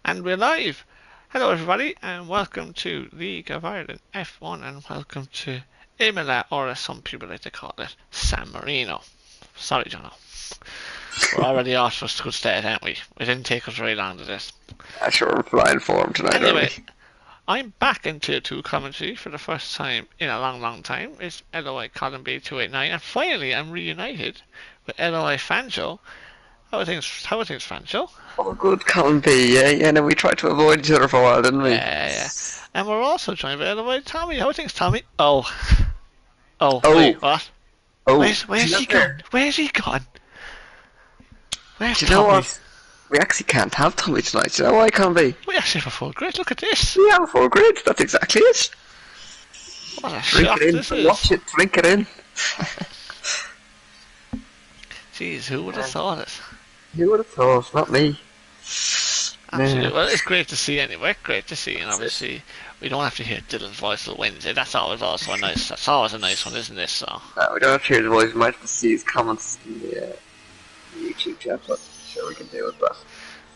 And we're live. Hello, everybody, and welcome to League of Ireland F1, and welcome to Imola, or as some people like to call it, San Marino. Sorry, Jono. We're already off to a good start, aren't we? It didn't take us very long to this. Sure, we're flying form tonight, aren't we? Anyway, I'm back in Tier 2 commentary for the first time in a long, long time. It's LOI Colin B289, and finally I'm reunited with LOI Fanjo. How are things, Fanjo? Oh, good, Colin B. Yeah. No, we tried to avoid each other for a while, didn't we? Yeah. And we're also joined by LOI Tommy. How are things, Tommy? Oh, Oh, wait, what? oh, Where's he gone? there. Where's he gone? Where's Do you know Tommy? what? We actually can't have Tommy tonight. Do you know why, Colin B? We actually have a full grid. Look at this. We have a full grid. That's exactly it. What a Drink shock it this in. is. Watch it. Drink it in. Jeez, who would have thought it? Who would have thought? Not me. Absolutely. No. Well, it's great to see anyway. Great to see, and That's it. obviously we don't have to hear Dylan's voice till Wednesday. That's always also a nice. That's always a nice one, isn't it? So. No, we don't have to hear his voice. We might have to see his comments in the YouTube chat, but sure we can deal with that.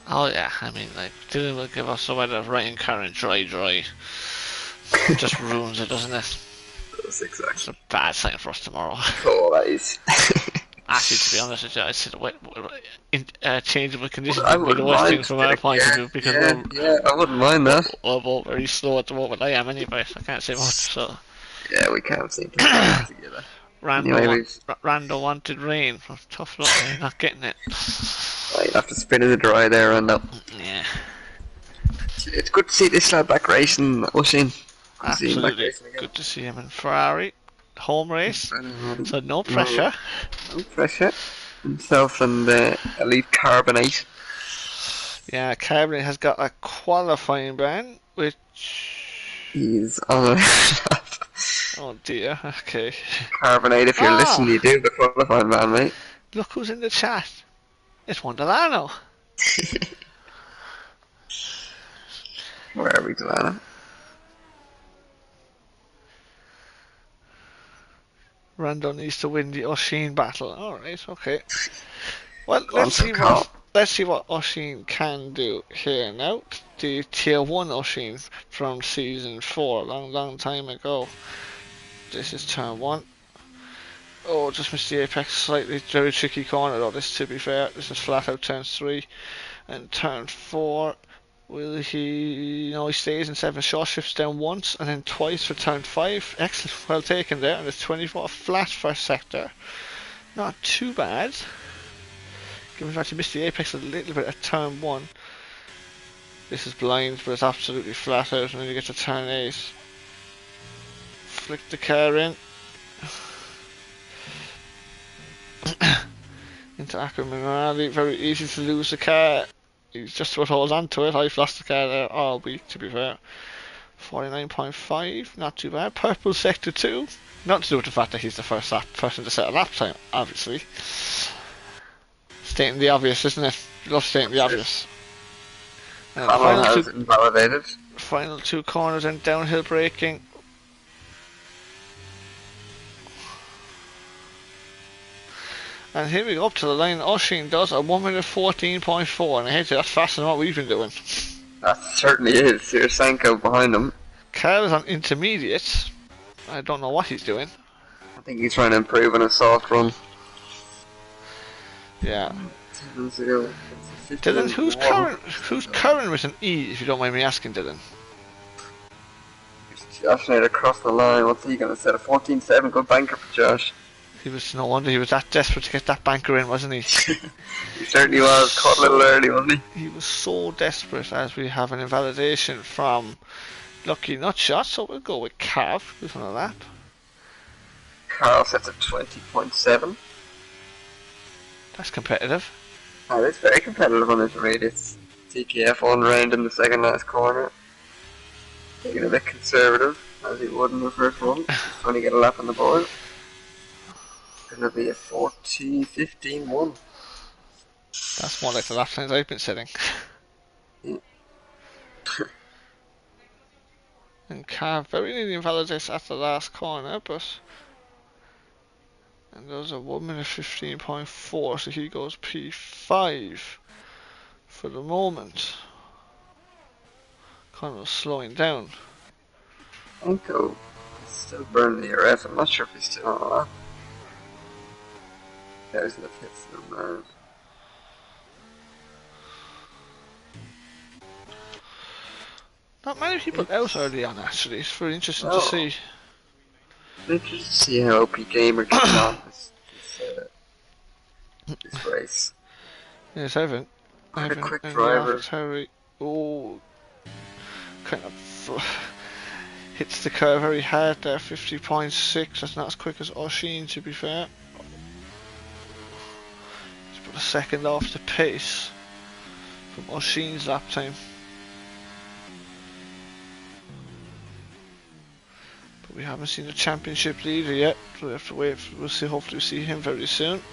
Oh yeah, I mean, like Dylan will give us a weather right in current, dry. Just ruins it, doesn't it? That's It's exactly. a bad sign for us tomorrow. Oh, that is. Actually, to be honest with you, I'd say changeable conditions I would be the wouldn't worst mind. thing from our point of view because Yeah, I wouldn't mind that. we're both very slow at the moment. I am anyway, so I can't say much. So Yeah, we can't seem to get it together. Anyway, Rando wanted rain. Tough luck, eh? Not getting it. you have to spin in the dry there, and Yeah, it's good to see this lad back racing, Oshin. Good to see him back absolutely. racing again. Good to see him in Ferrari home race. So no No, pressure. no pressure. Himself and Elite Carbonate. Yeah, Carbonate has got a qualifying ban, which. He's on a Oh dear. Okay. Carbonate. If you're listening, you do the qualifying man, mate. Look who's in the chat. It's Wonderlano. Where are we, Delana? Rando needs to win the Oshin battle. Alright, okay. Well, Go on, some call. let's see what Oshin can do here now. The tier 1 Oshin from season 4, long time ago. This is turn 1. Oh, just missed the apex slightly. Very tricky corner though, this to be fair. This is flat out turn 3. And turn 4. Will he? No, he stays in 7 short shifts down once and then twice for turn 5. Excellent, well taken there. And it's 24 flat first sector. Not too bad. Given that he missed the apex a little bit at turn 1. This is blind, but it's absolutely flat out. And then you get to turn 8. Flick the car in. Into Ackerman Rally. Very easy to lose the car. He's just about holds on to it. I've lost the car there all week, to be fair. 49.5, not too bad. Purple sector 2. Not to do with the fact that he's the first person to set a lap time, obviously. Stating the obvious, isn't it? Love stating the obvious. Colin has invalidated. Final 2 corners and downhill braking. And here we go up to the line. Oshin does a 1 minute 14.4, and I hate to, that's faster than what we've been doing. That certainly is. Here's Sanko behind him. Carl is on intermediate. I don't know what he's doing. I think he's trying to improve on a soft run. Yeah. 10 0. Dylan, who's current with an E, if you don't mind me asking, Dylan? Josh Nader across the line. What's he going to set? A 14-7. Good banker for Josh. He was, no wonder he was that desperate to get that banker in, wasn't he? He certainly was. Caught a little early, wasn't he? He was so desperate, as we have an invalidation from Lucky Nutshot, so we'll go with Cav, who's on a lap. Carl sets at 20.7. That's competitive. Oh, it's very competitive on intermediates. TKF on round in the second last corner. Taking a bit conservative, as he would in the first one. Trying to get a lap on the board. Gonna be a 40-15-1. That's more like the lap times I've been setting. Yeah. And Cav very nearly invalidates at the last corner, but. And there's a 1 minute 15.4, so he goes P5 for the moment. Connell's slowing down. Enko is still burning the RF. I'm not sure if he's still on a lap. Yeah, he's in the pits now. Not many people out early on, actually. It's very interesting to No. see. Interesting to see how OP Gamer gets on this race. Yes, Evan. Quite a quick and driver. Terry. Oh, kind of hits the car very hard there. 50.6. That's not as quick as Oshin, to be fair. He's put a second off the pace from Oshin's lap time. But we haven't seen the championship leader yet, so we have to wait. We'll see. Hopefully, we'll see him very soon.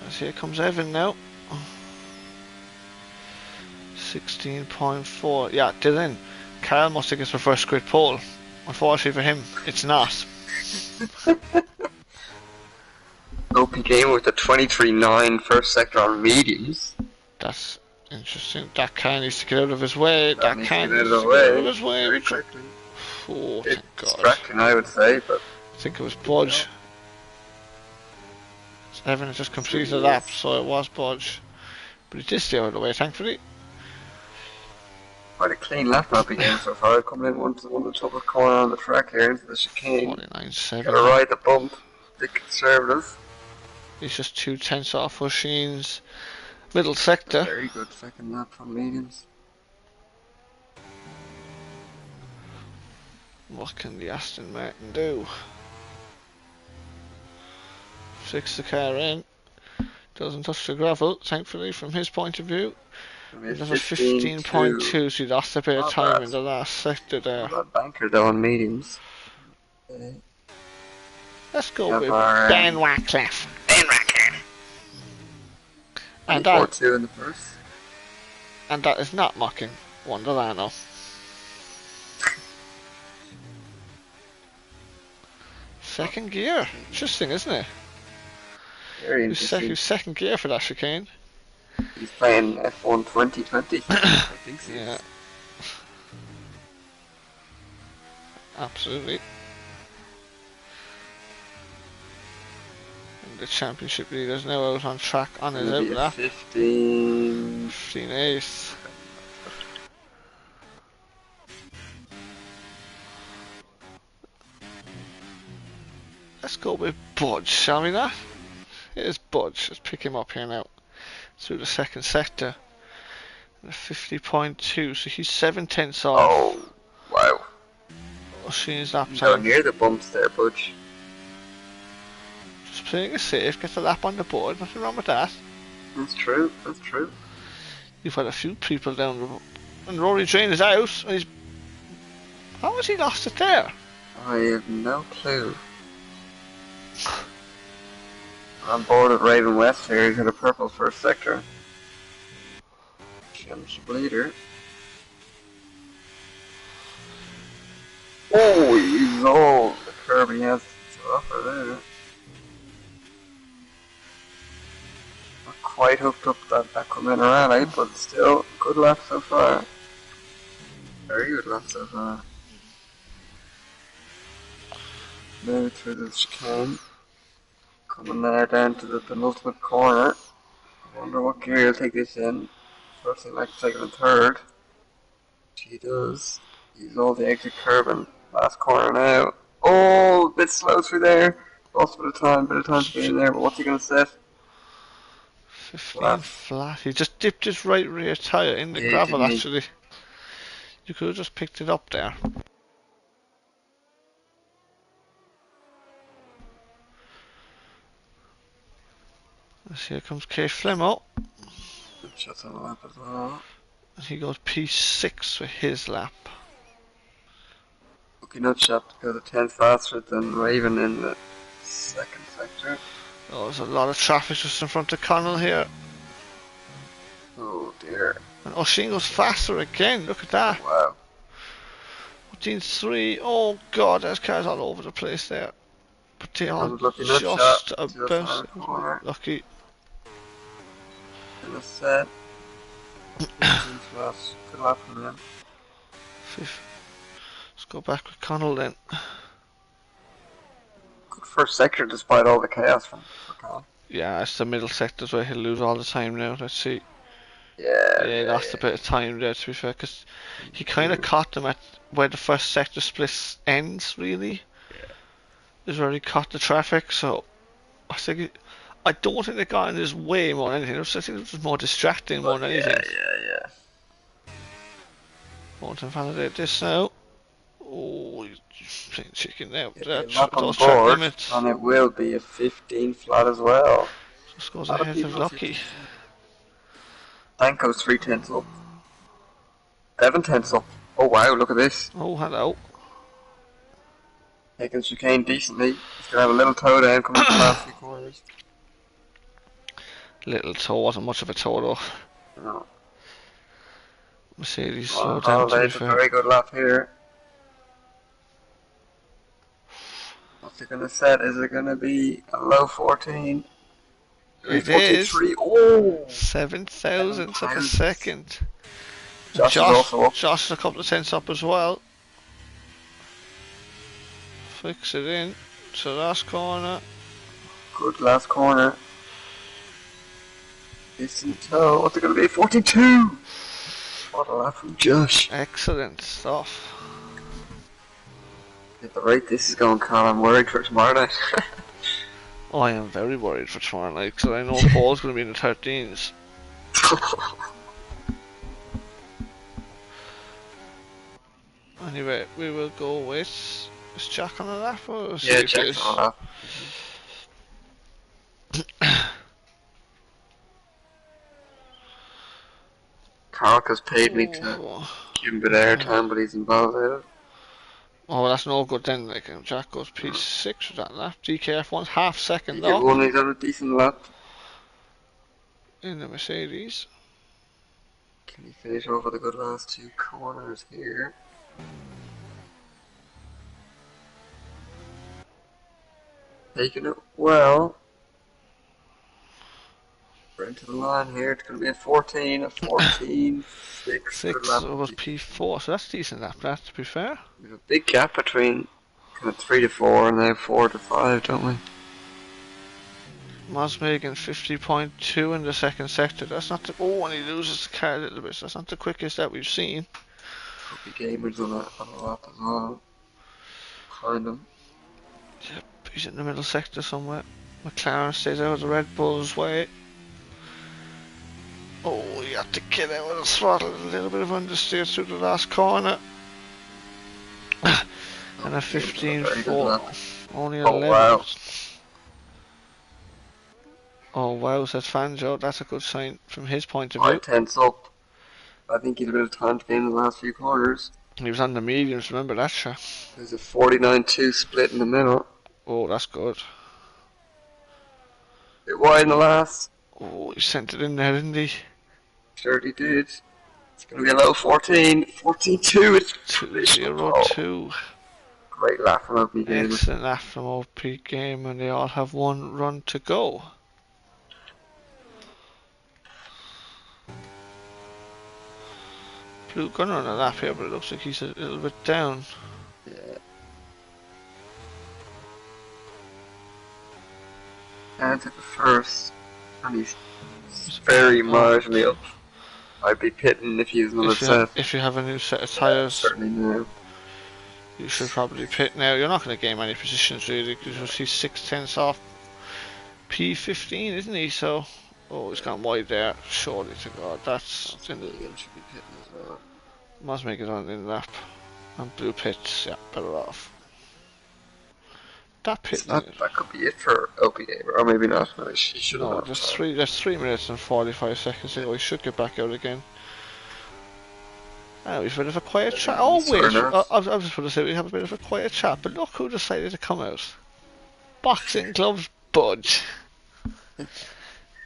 As here comes Evan now. 16.4. Yeah, Dylan. Carl must think it's the first grid pole. Unfortunately for him, it's not. OP Gamer with the 23.9 first sector on mediums. That's interesting. That car needs to get out of his way. That car needs to get out of his way. Very quickly. Oh, thank God. Distracting, I would say, but I think it was Budge. Evan had just completed a lap, so it was Budge. But he did stay out of the way, thankfully. Quite a clean lap up again so far. Coming in one to the top corner on the track here into the chicane. 49.7. Gotta ride the bump. Bit conservative. He's just 2/10 off Oshin's middle sector. Very good second lap from mediums. What can the Aston Martin do? Fix the car in. Doesn't touch the gravel, thankfully, from his point of view. He does a 15.2, so he lost a bit of time in the last sector there. Not banker though on mediums. Let's go with Ben Ratcliffe. Ben Ratcliffe. And that, 2 in the first. and that is not mocking Wonderlano. Second gear. Interesting, isn't it? Very interesting. Who's second gear for that chicane? He's playing F1 2020. I think so. Yeah. Absolutely. And the championship leader's now out on track on his out lap. 15.8. Let's go with Budge, shall we not? Here's Budge. Let's pick him up here now. Through the second sector. 50.2, so he's 7/10 off. Oh, wow. Oshin's lap Go time. near the bumps there, Budge. Just playing it safe, get the lap on the board, nothing wrong with that. That's true, that's true. You've had a few people down the... And Rory Drain is out, and he's... How has he lost it there? I have no clue. On board with Raven West here, he's got a purple first sector. Championship leader. Oh, he's all the curb he has to offer there. Not quite hooked up that Aquaman rally, but still, good lap so far. Very good lap so far. Now through the chicane. Coming there down to the penultimate corner. I wonder what gear he'll take this in. First thing like second and third. He does. He's all the exit curb and last corner now. Oh, a bit slow through there. Lost a bit of time to be in there, but what's he going to set? 15 flat. He just dipped his right rear tyre in the gravel, actually. You could have just picked it up there. Here comes Kate Flemo. Good shots on the lap as well. And he goes P6 for his lap. Okay, no shot to go the 10th faster than Raven in the second sector. Oh, there's a lot of traffic just in front of Connell here. Oh dear. And Oshin goes faster again, look at that. Wow. 14.3, oh god, there's cars all over the place there. But they all just about lucky. In the set. 15 flat. Good lap from him. Fifth. Let's go back with Connell then. Good first sector despite all the chaos for Con. Yeah, it's the middle sectors where he'll lose all the time now. Let's see. Yeah, Yeah, he lost a bit of time there, to be fair, because he kind of caught them at where the first sector split ends, really. Yeah. Is where he caught the traffic, so I think I don't think they got in his way more than anything. I think it was just more distracting more than anything. Yeah. Want to validate this now. Oh, he's playing chicken now. It'll be a lap on Those track board, limits. and it will be a 15 flat as well. Just goes A lot of ahead of people Lucky. Danko's 3 tenths up. 7 tenths up. Oh wow, look at this. Oh, hello. Taking chicane decently. He's going to have a little toe down coming to the last few corners. Little toe, wasn't much of a toe though. No. Mercedes Well, slowed down, to be Holiday's a fair. very good lap here. What's it going to set? Is it going to be a low 14? It is. 43. Oh! 7 thousandths of a second. Josh is also up. Josh is a couple of tenths up as well. Flicks it in to the last corner. Good last corner. Decent toe. What's it going to be? 42! What a lap from Josh. Excellent stuff. At the rate this is going, Carl, I'm worried for tomorrow night. I am very worried for tomorrow night because I know Paul's going to be in the 13s. Anyway, we will go with. Is Jack on a lap or is Yeah, Jack's on a lap. Carl has paid me to give him a bit of airtime, but he's involved in it. Oh, well, that's no good then. Like Jack goes P6 with that lap. DKF one's half second He up won, he's on a decent lap. in the Mercedes. Can he finish over the good last 2 corners here? Taking it well. We're into the line here. It's going to be a 14, a 14, 6. 6 was P4, so that's decent lap, that, to be fair. We have a big gap between kind of 3 to 4 and now 4 to 5, don't we? Mosmegan 50.2 in the second sector. That's not the. Oh, and he loses the car a little bit. So that's not the quickest that we've seen. Copy Gamers on a lap as well. Behind him. Yep, he's in the middle sector somewhere. McLaren stays out of the Red Bull's way. Oh, he had to get out of the throttle. A little bit of understeer through the last corner. And a 15.4. Only 11. Wow. Oh wow, says Fanjo. That's a good sign from his point of view. 5 tenths up. I think he's a bit of time to gain in the last few corners. He was on the mediums, remember that, sure. There's a 49-2 split in the middle. Oh, that's good. Bit wide in the last. Oh, he sent it in there, didn't he? Sure he did. It's going to be a low 14. 14-2. It's 2-0-2. Great lap from OP Game. Excellent lap from OP Game, and they all have one run to go. Blue Gunner on a lap here, but it looks like he's a little bit down. Yeah. And at the first, and he's very marginally up. I'd be pitting if he was another set. If you have a new set of tyres, certainly no. you should probably pit now. You're not going to gain any positions really, because he's 6 tenths off P15, isn't he? So, oh, he's gone wide there. Surely to God, that's in the. Should be pitting as well. Must make it on in lap. And blue pits, yeah, better off. That pit. That could be it for OP Gamer, or maybe not. No, he should have. No, there's 3 minutes and 45 seconds to go. He should get back out again. Oh, he's a bit of a quiet chat. Oh wait, I was just going to say we have a bit of a quiet chat, but look who decided to come out. Boxing gloves, Budge.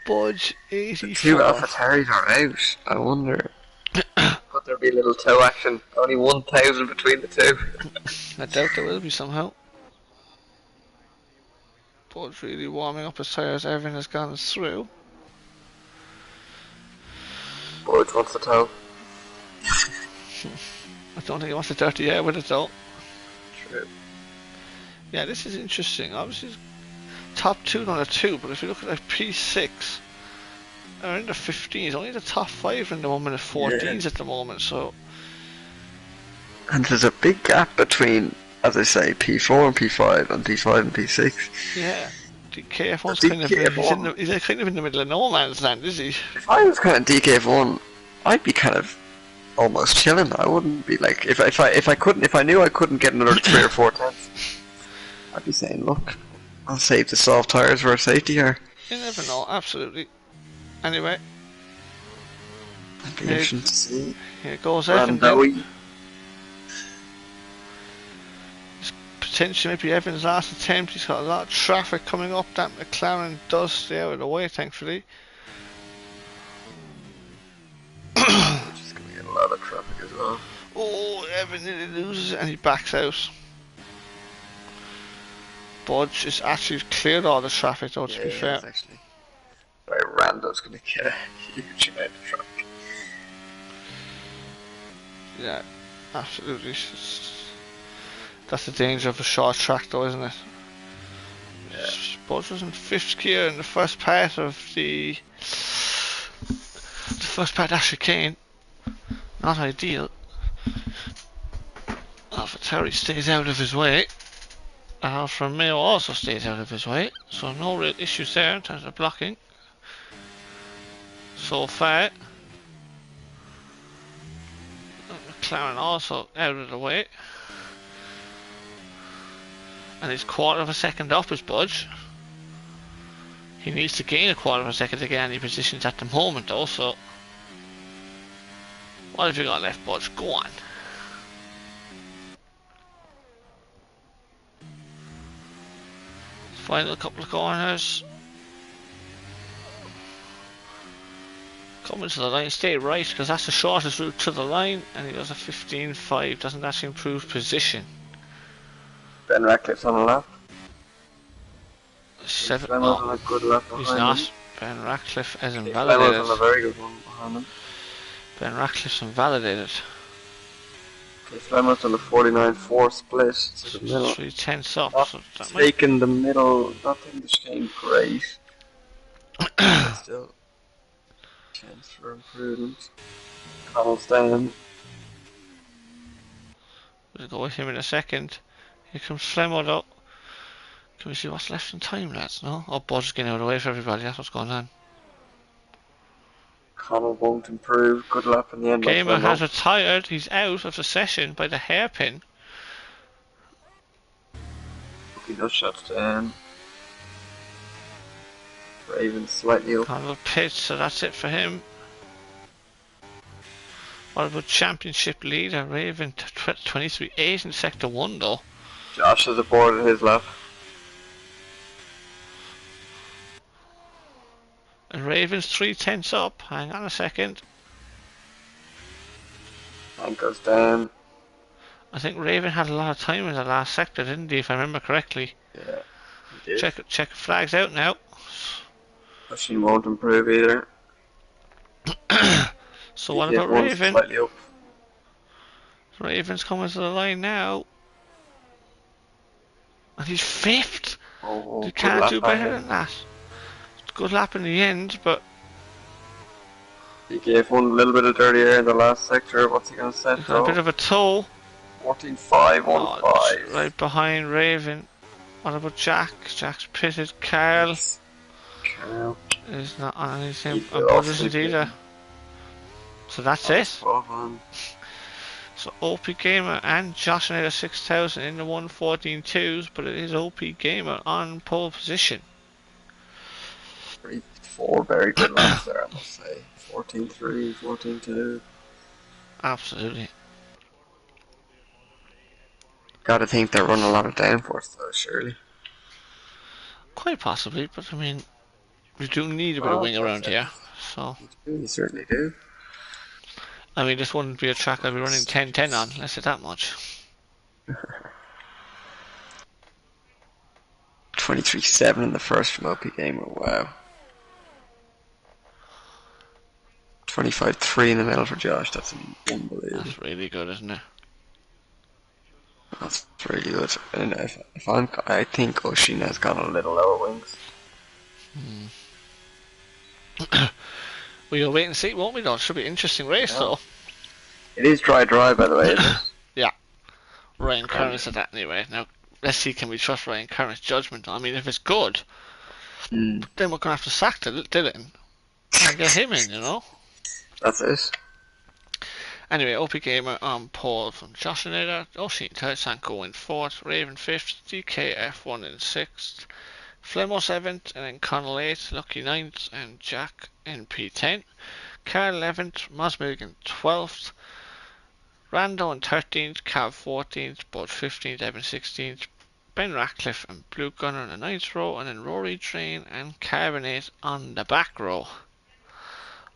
Budge 84. The 2 AlphaTauris are out. I wonder. Could there be a little toe action? Only 1,000 between the 2. I doubt there will be somehow. Budge really warming up his tyres. Everything has gone through. Boyd wants the toe. I don't think he wants a dirty air with it though. True. Yeah, this is interesting. Obviously, top 2 on a 2, but if you look at like P6, are in the 15s. Only the top 5 in the moment are 14s at the moment, so. And there's a big gap between, as I say, P4 and P5 and P5 and P6. Yeah. DKF1's DKF1, he's kind of in the middle of no man's land, is he? if I was kind of DKF1, I'd be kind of almost chilling. I wouldn't be like, if I knew I couldn't get another 3 or 4 tenths, I'd be saying, look, I'll save the soft tires for a safety car. You never know, absolutely. Anyway. It'd be interesting to see. Here goes Evan now. Potentially maybe Evan's last attempt. He's got a lot of traffic coming up. That McLaren does stay out of the way, thankfully. Which is going to get a lot of traffic as well. Oh, Evan nearly loses and he backs out. Budge is actually cleared all the traffic though, to be fair. Actually. Very random's going to get a huge amount of traffic. Yeah, absolutely. That's the danger of a short track though, isn't it? Yeah. Budge was in 5th gear in the first part of the first part of chicane. Not ideal. AlphaTauri stays out of his way. Alfa Romeo also stays out of his way, so no real issues there in terms of blocking. So far. McLaren also out of the way. And he's 1/4 of a second up his Budge. He needs to gain a 1/4 of a second to get any positions at the moment though, so. What have you got left, Budge? Go on. Final couple of corners. Coming to the line, stay right because that's the shortest route to the line, and he does a 15.5, doesn't actually improve position. Ben Ratcliffe's on the lap. 7. Ben was on a good lap behind He's not. him. Ben Ratcliffe has Ben invalidated. was on a very good one behind him. Ben Ratcliffe's invalidated. Flemmer's on a 49-4 split. So the middle. 3 tenths up. Not So that taking the middle, not in the chicane great. But still, chance for improvement. Connell's down. We'll go with him in a second. Here comes Flemo though. Can we see what's left in time, lads? No? Oh, Bud's getting out of the way for everybody. That's what's going on. Connell won't improve. Good lap in the end. Gamer has retired. He's out of the session by the hairpin. He does shots down. Raven slightly up. Connell pits, so that's it for him. What about championship leader Raven 23.8 in sector 1 though? Josh is aboard at his lap. And Raven's 3 tenths up. Hang on a second. And goes down. I think Raven had a lot of time in the last sector, didn't he, if I remember correctly? Yeah, he did. Check flags out now. Machine won't improve either. So what about Raven? Slightly up. Raven's coming to the line now. And he's 5th. Oh, You can't do better than that. Good lap in the end, but he gave one a little bit of dirty air in the last sector. What's he going to set? he's got a bit of a toe. 14.5, 1.5. Right behind Raven. What about Jack? Jack's pitted. Carl is not on anything. And Bud isn't either. So that's it. So OP Gamer and Josh and 6000 in the 114.2s, but it is OP Gamer on pole position. 4 very good laps there, I must say. 14.3, 14.2. Absolutely. Gotta think they're running a lot of downforce though, surely. Quite possibly, but I mean, we do need a bit of wing around here, so. You certainly do. I mean, this wouldn't be a track I'd be running 10-10 on, let's say that much. 23.7 in the first from OP Gamer, wow. 25-3 in the middle for Josh. That's unbelievable. That's really good, isn't it? That's really good. And I think Oshin has got a little lower wings. We'll wait and see, won't we, though? It should be an interesting race, though. It is dry, by the way, isn't it? Yeah. Ryan Curran said that anyway. Now, let's see, can we trust Ryan Curran's judgment? I mean, if it's good, then we're going to have to sack Dylan and get him in, you know? That's it. Anyway, OP Gamer on pole from Josh and Ada, Oshin third, Sanko in fourth, Raven fifth, DKF1 in sixth, Flemo 7th, and then Connell 8th, Lucky 9th, and Jack in P10. Carl 11th, Mosmilligan 12th, Rando in 13th, Cav 14th, Bud 15th, Evan 16th, Ben Ratcliffe and Blue Gunner on the 9th row, and then Rory Train and Carbonate on the back row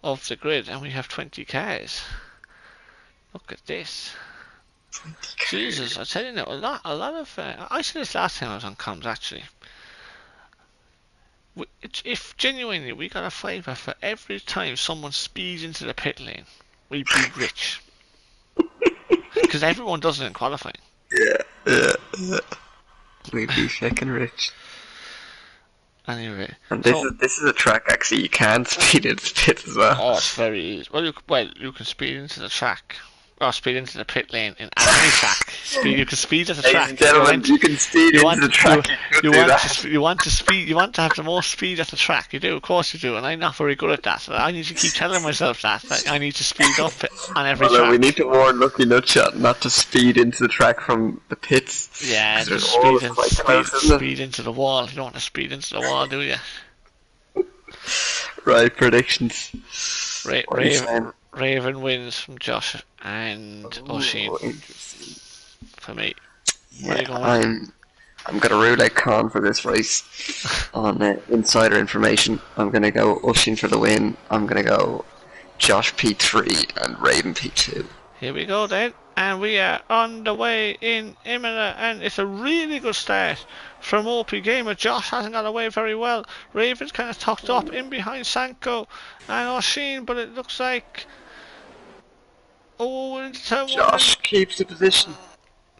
of the grid, and we have 20 cars. Look at this. Jesus, I tell you now, a lot of. I said this last time I was on comms actually. If genuinely we got a favour for every time someone speeds into the pit lane, we'd be rich. Because everyone does it in qualifying. Yeah. We'd be fucking rich. Anyway, and this is a track actually you can speed into the pit as well. Oh, it's very easy. Well, you can speed into the track. Or speed into the pit lane in any track. You can speed at the track. Ladies and gentlemen, you can speed into the track. You want to speed. You want to have the most speed at the track. You do, of course you do. And I'm not very good at that. So I need to keep telling myself that I need to speed up on every track. We need to warn Lucky Nutshot not to speed into the track from the pits. Yeah, just speed into the wall. You don't want to speed into the wall, do you? Right, predictions. Raven wins from Josh and Oshin. For me. Yeah, I'm gonna rule out Khan for this race on insider information. I'm gonna go Oshin for the win. I'm gonna go Josh P3 and Raven P2. Here we go then, and we are on the way in Imola, and it's a really good start from OP Gamer. Josh hasn't got away very well. Raven's kind of tucked up in behind Sanko and Oshin, but it looks like into turn one. Josh keeps the position.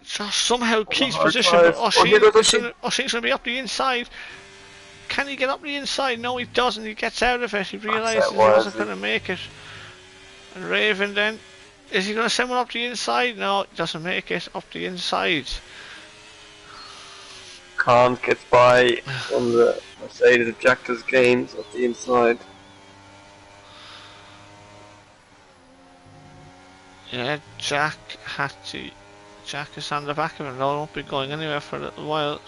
Josh somehow keeps position, but Oshin's going to be up the inside. Can he get up the inside? No, he doesn't. He gets out of it. He realises he wasn't going to make it. And Raven then, is he going to send one up the inside? No, he doesn't make it up the inside. Khan gets by on the Mercedes objectives gains up the inside. Yeah, Jack is on the back of him. No, won't be going anywhere for a little while.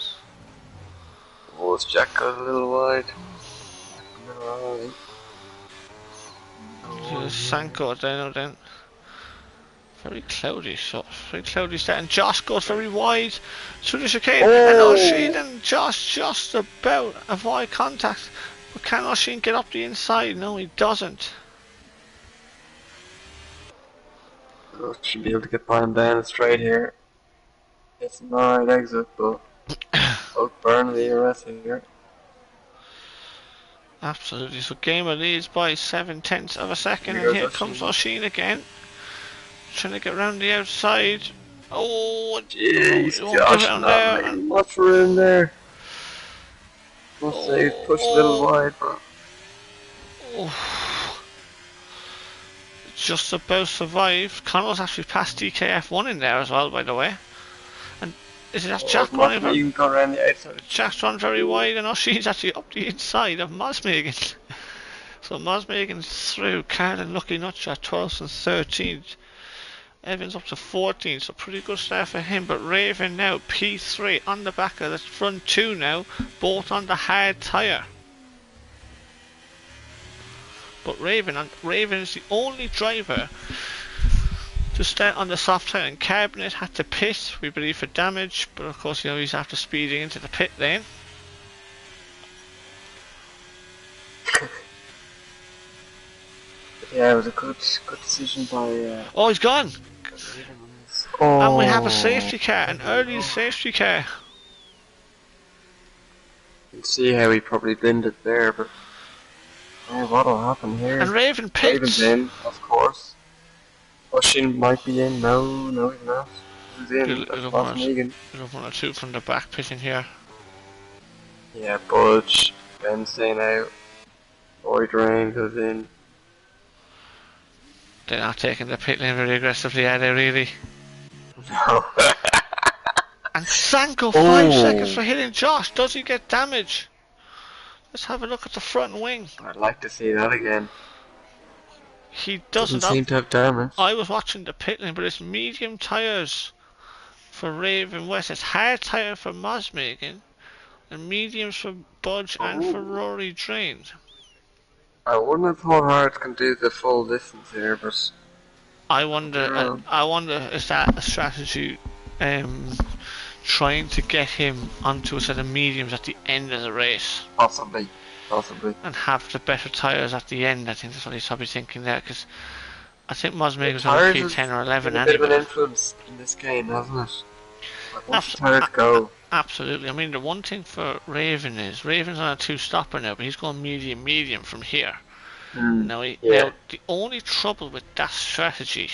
Oh, Jack goes a little wide. Sanko down then. Very cloudy shot. Very cloudy start. And Josh goes very wide through the chicane. And Oshin and Josh just about avoid contact. But can Oshin get up the inside? No, he doesn't. Should be able to get by him down straight here. It's an alright exit, but both Burnley are arrested here. Absolutely. So Gamer leads by 7/10 of a second, and here comes Oshin again, trying to get around the outside. Oh, jeez, Josh, not much room there. Must say, push a little wide, but. Just about survived. Connell's actually passed DKF1 in there as well, by the way. And is it Jack running? You can go around the outside. Jack's run very wide, and Oshin's actually up the inside of Mosmegan. So Mosmegan's through. Carl and Lucky Nutshot 12th and 13th. Evans up to 14th, so pretty good start for him. But Raven now P3 on the back of the front two now, both on the hard tyre. But Raven is the only driver to start on the soft tyre, and Carbonate had to pit, we believe, for damage, but of course, you know, he's after speeding into the pit lane. Yeah, it was a good decision by. Oh, he's gone! And we have a safety car, an early safety car. You can see how he probably blended there, but. Yeah, what'll happen here? And Raven Raven's pits. in, of course. Oshin might be in. No, no, he's not. Who's in? That's You'll Boss Megan. have one or two from the back pitting here. Yeah, Budge. Ben staying out. Boy Drain goes in. They're not taking the pit lane very aggressively, are they really? No. And Sanko, 5 seconds Oh! for hitting Josh. Does he get damage? Let's have a look at the front wing. I'd like to see that again. He Doesn't doesn't. seem to have damage. I was watching the pit lane, but it's medium tyres for Raven West. It's hard tyre for Mosmegan, and mediums for Budge and for Rory Drain. I wouldn't have thought Hearts can do the full distance here, but I wonder. Is that a strategy? Trying to get him onto a set of mediums at the end of the race. possibly. And have the better tyres at the end. I think that's what he's probably thinking there, because I think Mosmegan's on P10 or 11 anyway. A bit of an influence in this game, hasn't it? Like, once the tyres go. Absolutely. I mean, the one thing for Raven is Raven's on a 2-stopper now, but he's going medium from here. Now, now, the only trouble with that strategy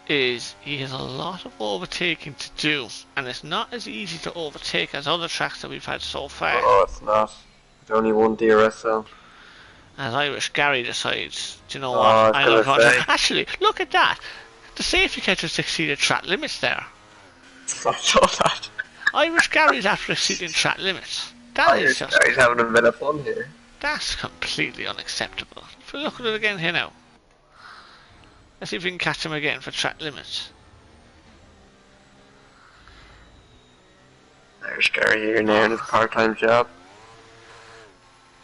is he has a lot of overtaking to do, and it's not as easy to overtake as other tracks that we've had so far. Oh, it's not. There's only one DRS zone. As Irish Gary decides, do you know what? Actually, look at that. The safety car just exceeded track limits there. I saw that. Irish Gary's after exceeding track limits. Irish Gary's having a bit of fun here. That's completely unacceptable. If we look at it again here now. Let's see if we can catch him again for track limits. Irish Gary here now in his part-time job.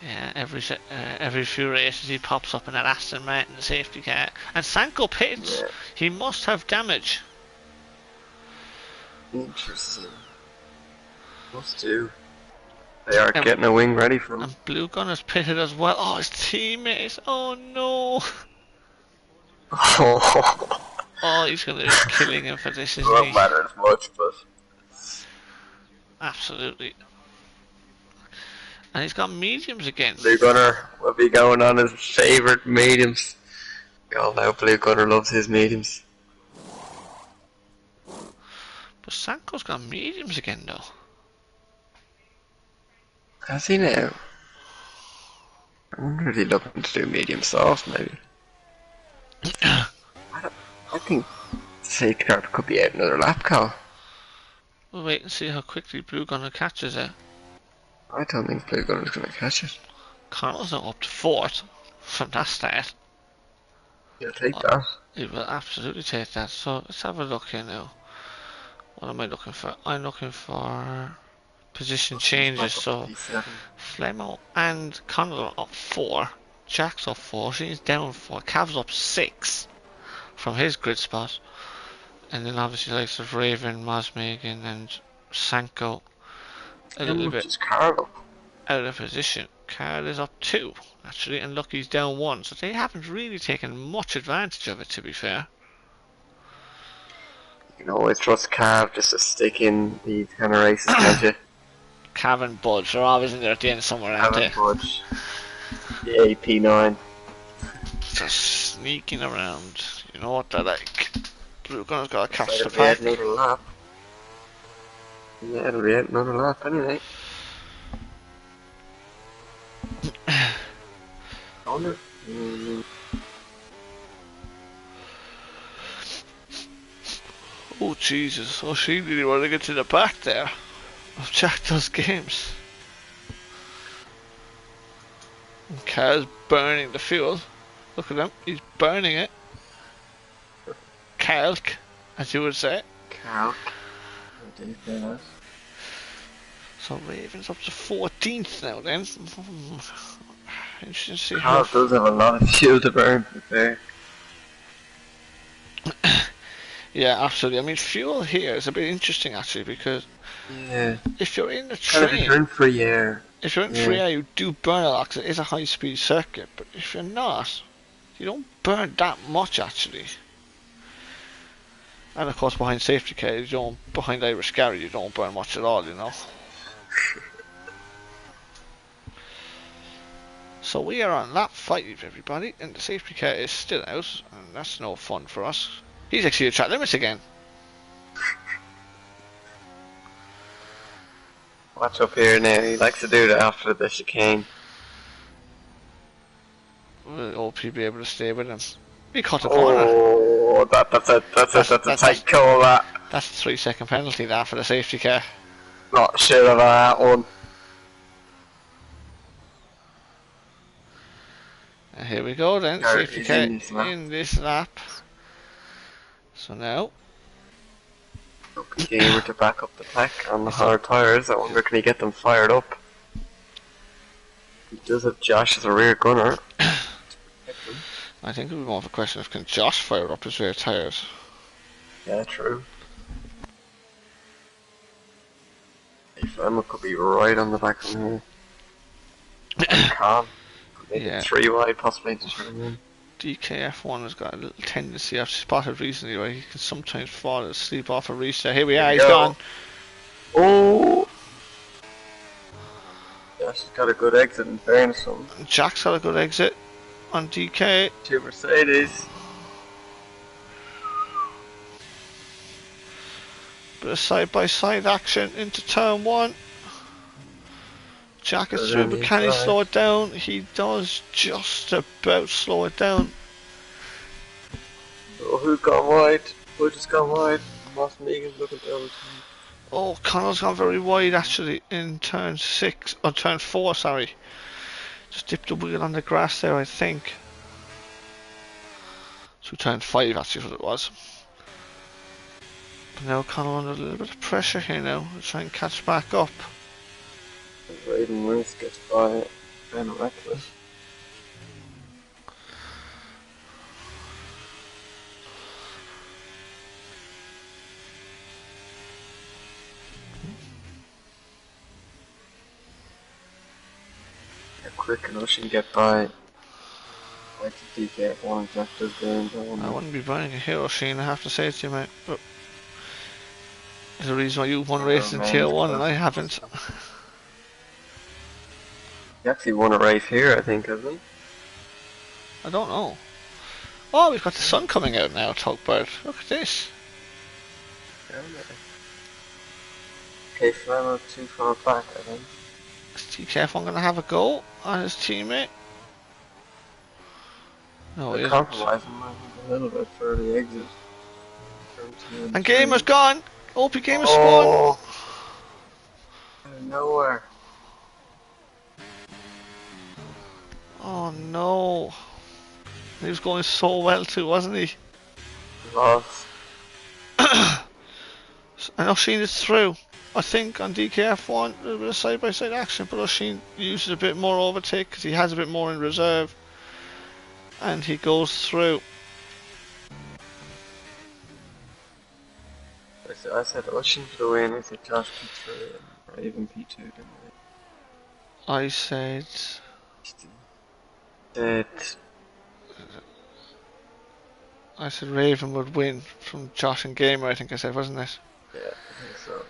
Yeah, every few races he pops up in that Aston Martin safety car. And Sanko pits. Yeah. He must have damage. Interesting. Must do. They are getting a wing ready for him. And Blue Gun is pitted as well. Oh, his teammates. Oh no. Oh, he's going to be killing him for this, isn't he? It won't matter as much, but... Absolutely. And he's got mediums again. Blue Gunner will be going on his favourite mediums. We all know Blue Gunner loves his mediums. But Sanko's got mediums again, though. Has he now? I wonder if he's looking to do medium soft, maybe. I think safety car could be out another lap call. We'll wait and see how quickly Blue Gunner catches it. I don't think Blue Gunner's going to catch it. Connell's now up to 4th from that start. He'll take that. He will absolutely take that. So let's have a look here now. What am I looking for? I'm looking for position changes. So Flemo and Connell are up 4. Jack's up 4. She's down 4. Cav's up 6 from his grid spot. And then obviously likes of Raven, Mosmegan and Sanko a little bit out of position. Carl is up 2 actually, and Lucky's down 1, so they haven't really taken much advantage of it, to be fair. You can always trust Cav just to stick in these kind of races, can't you? Cav and Budge are always in there at the end somewhere, aren't they? Budge. The AP9. Just sneaking around. You know what they're like. Blue Gunner's got to catch the pack. Another lap. Yeah, it'll be out another lap anyway. Oh Jesus, oh she really want to get to the back there of Jack Does Games. And Carl's burning the fuel. Look at him, he's burning it. Calc, as you would say. Calc. So Raven's up to 14th now then. Interesting to see how does have a lot of fuel to burn there. Yeah, absolutely. I mean, fuel here is a bit interesting actually, because if you're in the train, if you're in free air, you do burn a lot because it is a high-speed circuit. But if you're not, you don't burn that much actually. And of course, behind safety car, behind Irish Gary, you don't burn much at all, you know. So we are on lap 5, everybody, and the safety car is still out, and that's no fun for us. He's actually at track limits again. Watch up here now, he likes to do that after the chicane. We'll hope he'll be able to stay with him. He caught the corner. Oh, that's a tight call, that. That's a 3-second penalty there for the safety car. Not sure of that one. And here we go then, safety car in this lap. So now... Gamer to back up the pack on the hard tyres. I wonder can he get them fired up? He does have Josh as a rear gunner. I think it would be more of a question of can Josh fire up his rear tyres? Yeah, true. If Emma could be right on the back from here. Can't. Yeah. 3 wide, possibly to turn in. DKF1 has got a little tendency, I've spotted recently, where he can sometimes fall asleep off a reset. Here we are, he's gone. Oh! Josh has got a good exit in fairness to him. Jack's got a good exit on DK. 2 Mercedes. Bit of side-by-side action into turn 1. Jack is through, but can he slow it down? He does just about slow it down. Oh, who's gone wide? Who just gone wide? Moss Megan's looking down. Oh, Connell's gone very wide actually in turn 6, or turn 4, sorry. Just dipped the wheel on the grass there, I think. So turn 5 actually what it was. But now Connell under a little bit of pressure here now, to try and catch back up. Raiden Ruth gets by Ben Reckless. How quick enough she can get by. Like the DK1 and Jack does there. I wouldn't be buying a hero Sheen, I have to say to you, mate. But there's a reason why you've won races in tier 1 and I haven't. He actually won a race here, I think, hasn't he? I don't know. Oh, we've got the sun coming out now, Tugbird. Look at this. Okay, Flammer too far back, I think. Is TKF1 going to have a go on his teammate? No, he isn't. Compromising a little bit for the exit. And Gamer's gone! OP Gamer's spun! Out of nowhere. Oh no. He was going so well too, wasn't he? Lost. I know Sheen is through. I think on DKF1, a little bit of side-by-side action, but O'Sheen uses a bit more overtake because he has a bit more in reserve. And he goes through. I said O'Sheen for the win, I said Josh P3, or even P2, didn't I said... I said Raven would win from Josh and Gamer, I think I said, wasn't it? Yeah, I think so.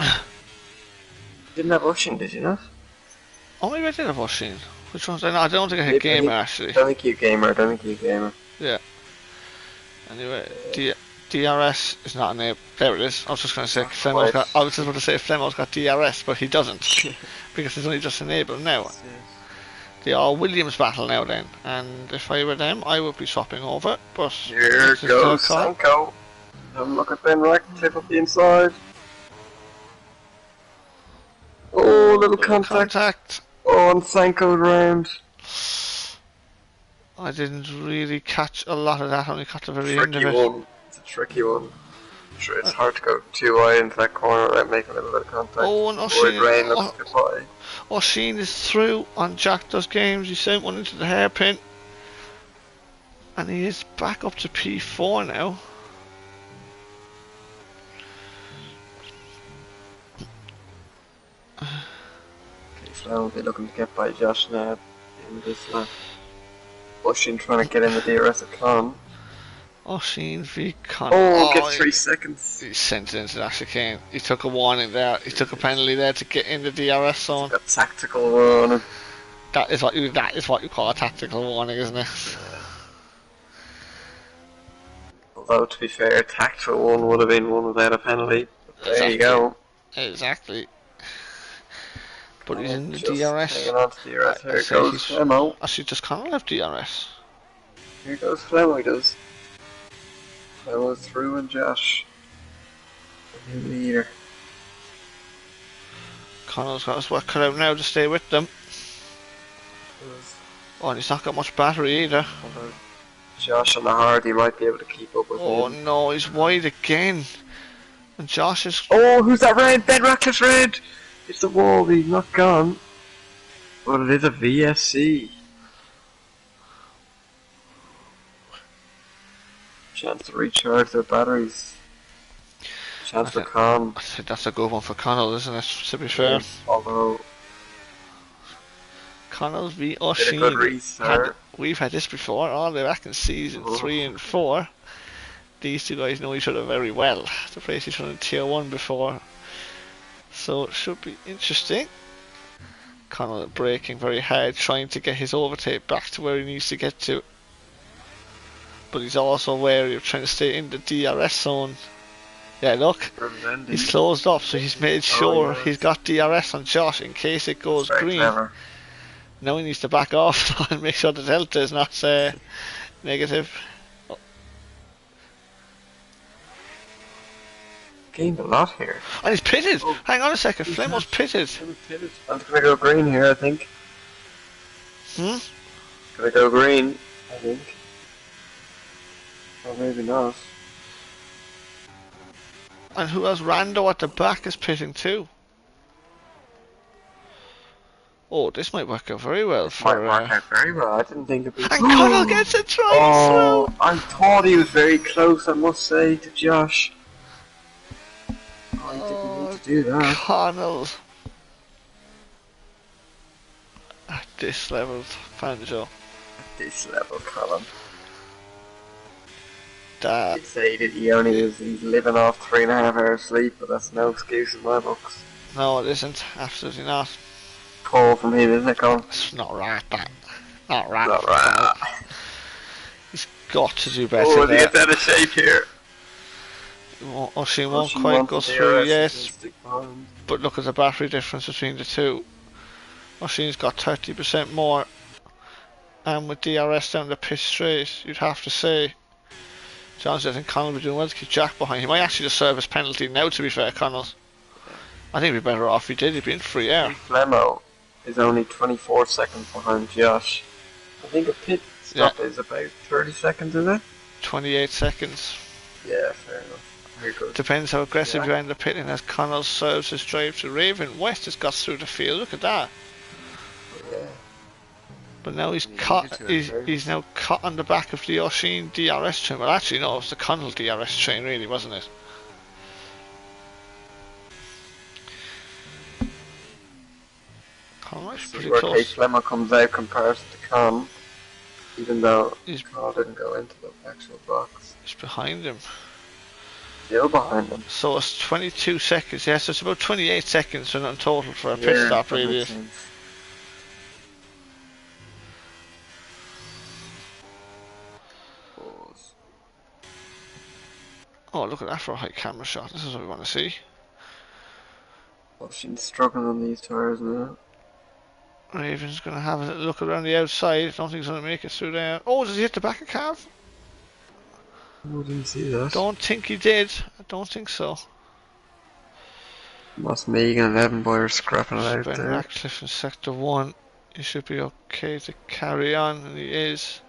You didn't have O'Sheen, did you not? Oh, maybe I did have O'Sheen. Which one's I? No, I don't think I had Gamer actually. I don't think you Gamer. Yeah. Anyway, DRS is not enabled. There it is. I was just going to say Flemo's got. I was just about to say Flemo's got DRS, but he doesn't because it's only just enabled now. The all Williams battle now then, and if I were them, I would be swapping over. But here goes Sanko. Have a look at Ben Rack, clip up the inside. Oh, little contact. Oh, and Sanko's round. I didn't really catch a lot of that, only caught the very end of it. It's a tricky one. It's hard to go too wide into that corner without making a little bit of contact. Oh, and O'Sheen is through on Jack Does Games. He sent one into the hairpin. And he is back up to P4 now. I'll be looking to get by Josh now in this lap. O'Sheen trying to get in the DRS at Con. O'Sheen v Con. Oh, get 3 seconds. He sent it into that chicane. He took a warning there. He took a penalty there to get in the DRS zone. He's got tactical on him. that is what you call a tactical warning, isn't it? Although, to be fair, tactful one would have been one without a penalty. But there you go. Exactly. But he's in the Just DRS. hanging on to DRS. I Here say goes he's. Clemo. Actually, just Connell have DRS. Here goes Clemo, he does. Clemo's through and Josh. The new leader. Connell's got his work cut out now to stay with them. Oh, and he's not got much battery either. Although Josh on the hard, he might be able to keep up with Oh him. no, he's wide again. And Josh is. Oh, who's that red? Ben Ratcliffe's red! It's the wall, he's not gone. But it is a VSC. Chance to recharge their batteries. Chance for Con. I think that's a good one for Connell, isn't it? To be fair. Although Connell's v did a good O'Sheen. restart. We've had this before, all the way back in season 3 and 4. These two guys know each other very well. They've faced each other in Tier 1 before. So it should be interesting. Connell braking very hard, trying to get his overtake back to where he needs to get to. But he's also wary of trying to stay in the DRS zone. Yeah, look, he's closed up, so he's made sure he's got DRS on Josh in case it goes green. Clever. Now he needs to back off and make sure the delta is not negative. Gained a lot here. And he's pitted! Oh. Hang on a second, Flamo's pitted. I'm gonna go green here, I think. Gonna go green, I think. Or maybe not. And who else? Rando at the back is pitting too. Oh, this might work out very well Might for. work out very well. I didn't think it'd be. And Connell gets a try Oh, through. I thought he was very close. I must say to Josh. Oh, he didn't need to do that. Connell. At this level, Banjo. At this level, Colin. That. He'd say that he's living off 3.5 hours sleep, but that's no excuse in my books. No, it isn't. Absolutely not. Pull from him, isn't it, Colin? It's not right, that. Not right. Not right. He's got to do better Oh, he there. gets out of shape here. She won't quite go through, yes. But look at the battery difference between the two. O'Sheen's got 30% more. And with DRS down the pit straight, you'd have to say. Johnson, I think Connell will be doing well to keep Jack behind. He might actually just serve his penalty now, to be fair, Connell. I think he'd be better off if he did. He'd be in free air. Flemo is only 24 seconds behind Josh. I think a pit stop is about 30 seconds, is it? 28 seconds. Yeah, fair enough. Very good. Depends how aggressive you are in the pitting as Connell serves his drive to Raven. West has got through the field. Look at that. Yeah. But now he's caught. He's now caught on the back of the O'Sheen DRS train. Well, actually, no, it was the Connell DRS train, really, wasn't it? Connell's pretty where close. Kate Flemo comes out comparison to Con, even though Con didn't go into the actual box. He's behind him. Still behind him. So it's 22 seconds. Yes, it's about 28 seconds in total for a pit stop, that really. makes sense. Pause. Oh, look at that for a high camera shot. This is what we want to see. Well, she's struggling on these tires now. Raven's going to have a little look around the outside. I don't think he's going to make it through there. Oh, does he hit the back of Cav? Oh, I didn't see that. Don't think he did. I don't think so. Moss Megan and Evan Boy are scrapping it out Ben there. Ratcliffe in sector 1. He should be okay to carry on, and he is.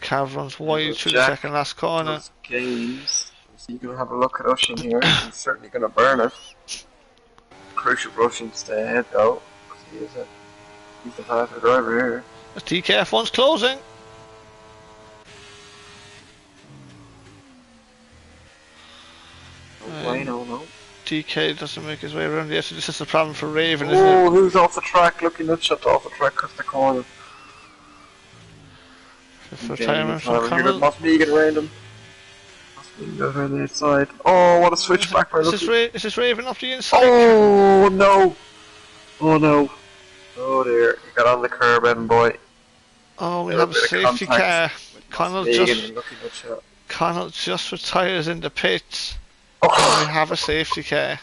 Cav runs wide through the second last corner. Those games. So you can have a look at Ushin here. He's certainly going to burn it. Crucial for Ushin to stay ahead though. He's the faster driver here. The TKF1's closing. No. DK doesn't make his way around the edge, so this is the problem for Raven, isn't Oh, it? who's off the track? Looking that shot off the track across the corner. Fifth retirement from Here Connell. goes Moss Megan around him. Moss Megan goes around the outside. Oh, what a switch back by Is this Raven off the inside? Oh no! Oh no! Oh dear, he got on the curb, Evan boy. Oh, we There was have a a bit of safety contact car. with Moss Connell Megan just and lucky good shot. Connell just retires in the pits, and we Oh, have a safety car.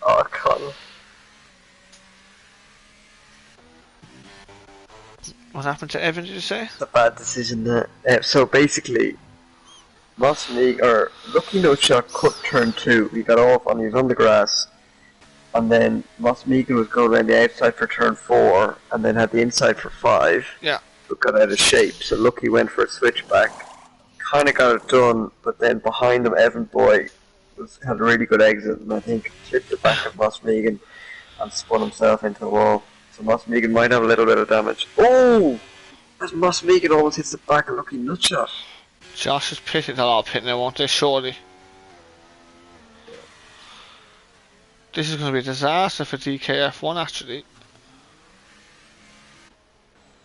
oh Connell. What happened to Evan? Did you say? It's a bad decision there. So basically, Moss Megan, or lucky no shot cut turn 2. He got off and he was on the grass. And then Moss Megan was going around the outside for turn 4, and then had the inside for 5. Yeah. But got out of shape, so Lucky went for a switchback. Kind of got it done, but then behind him, Evan Boy had a really good exit, and I think chipped the back of Moss Megan and spun himself into the wall. So Moss Megan might have a little bit of damage. Oh! As Moss Megan almost hits the back of Lucky Nutshot. Josh is pitted a lot of pit now, won't they? Surely. This is going to be a disaster for DKF1 actually.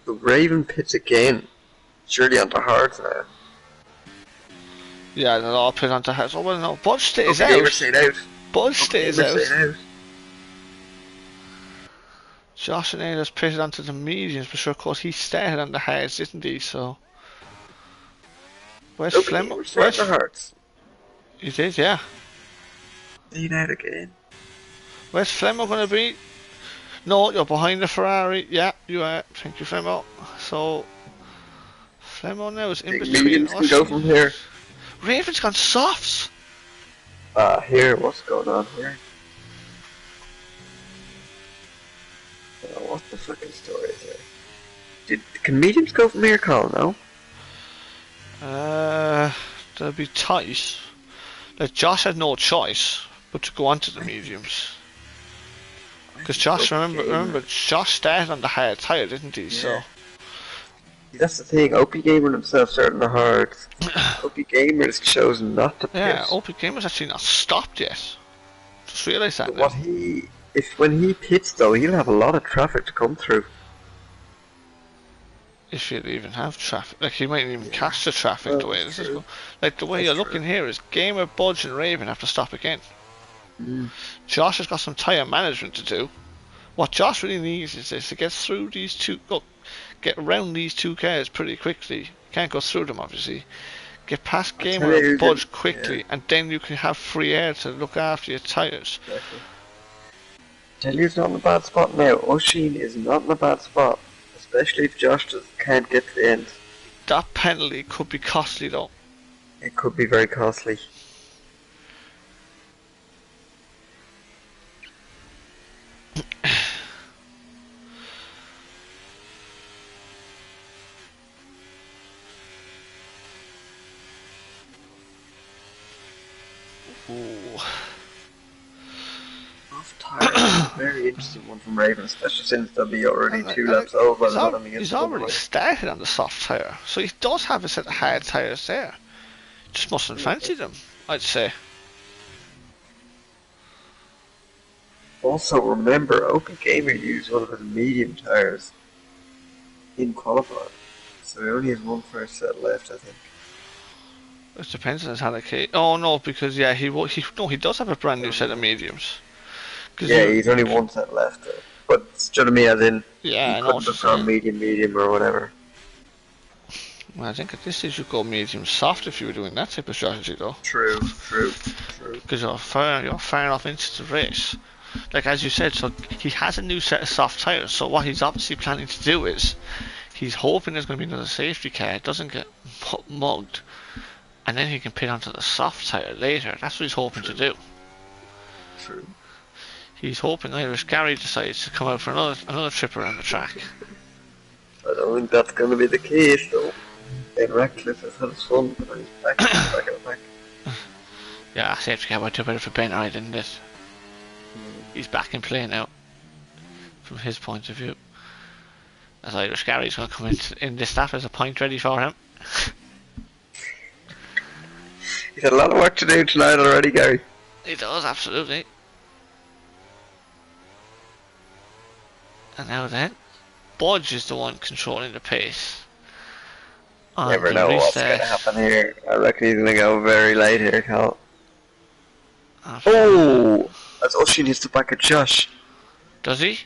The Raven pits again. Surely onto Hearts now. Yeah, they're all pit onto heads. Oh well, no, Budge stays Gamer out. stayed out. Budge stays out. Stayed out. Josh and Ayla's pitted onto the mediums, but sure, of course, he started on the heads, didn't he? So. Where's Flem? Where's the Hearts? He did, yeah. Stayed out again. Where's Flemo going to be? No, you're behind the Ferrari. Yeah, you are. Thank you, Flemo. So, Flemo now is in between. Mediums can go from here. Raven's gone softs. Here, what's going on here? What the fucking story is here? Can mediums go from here, Colin? No? They'll be tight. Like, Josh had no choice but to go onto the mediums. Because Josh, remember, Josh started on the hard tyre, didn't he? Yeah. So that's the thing. OP Gamer himself started on the hard. OP Gamer has chosen not to pit. Yeah, OP Gamer's actually not stopped yet. Just realised that. But when he pits though, he'll have a lot of traffic to come through. If he'll even have traffic, like he might even catch the traffic the way this is going. Like the way you're looking here is Gamer, Budge, and Raven have to stop again. Josh has got some tyre management to do. What Josh really needs is to get through these two, get around these two cars pretty quickly. Can't go through them obviously. Get past Gamer and Budge quickly, and then you can have free air to look after your tyres. Exactly. Tell you, he's not in a bad spot now. Oshin is not in a bad spot, especially if Josh can't get to the end. That penalty could be costly though. It could be very costly. Off tire. Very interesting one from Raven, especially since they'll be already 2 laps over. He's already started on the soft tyre, so he does have a set of hard tyres there. Just mustn't fancy them, I'd say. Also, remember, Open Gamer used one of his medium tyres in qualifying, so he only has one first set left, I think. It depends on his allocation. Oh no, because yeah, he does have a brand new set of mediums. Yeah, he's only one set left, but do you know what I mean? As in, yeah, he couldn't have gone medium, or whatever. Well, I think at this stage you go medium soft if you were doing that type of strategy, though. True. Because you're far enough into the race. Like as you said, so he has a new set of soft tyres. So what he's obviously planning to do is, he's hoping there's going to be another safety car. It doesn't get mugged, and then he can pit onto the soft tyre later. That's what he's hoping to do. True. He's hoping Irish Gary decides to come out for another trip around the track. I don't think that's going to be the case, though. Ben Ratcliffe has had his fun, but he's back in the back. Yeah, safety car went too better for Ben, right, didn't it? He's back in play now, from his point of view. As Irish Gary's going to come in this lap as a point ready for him. He's had a lot of work to do tonight already, Gary. He does, absolutely. And now then, Budge is the one controlling the pace. Never know what's going to happen here. I reckon he's going to go very late here, Cal. Oh! That's Oshin hits the back of Josh. Does he?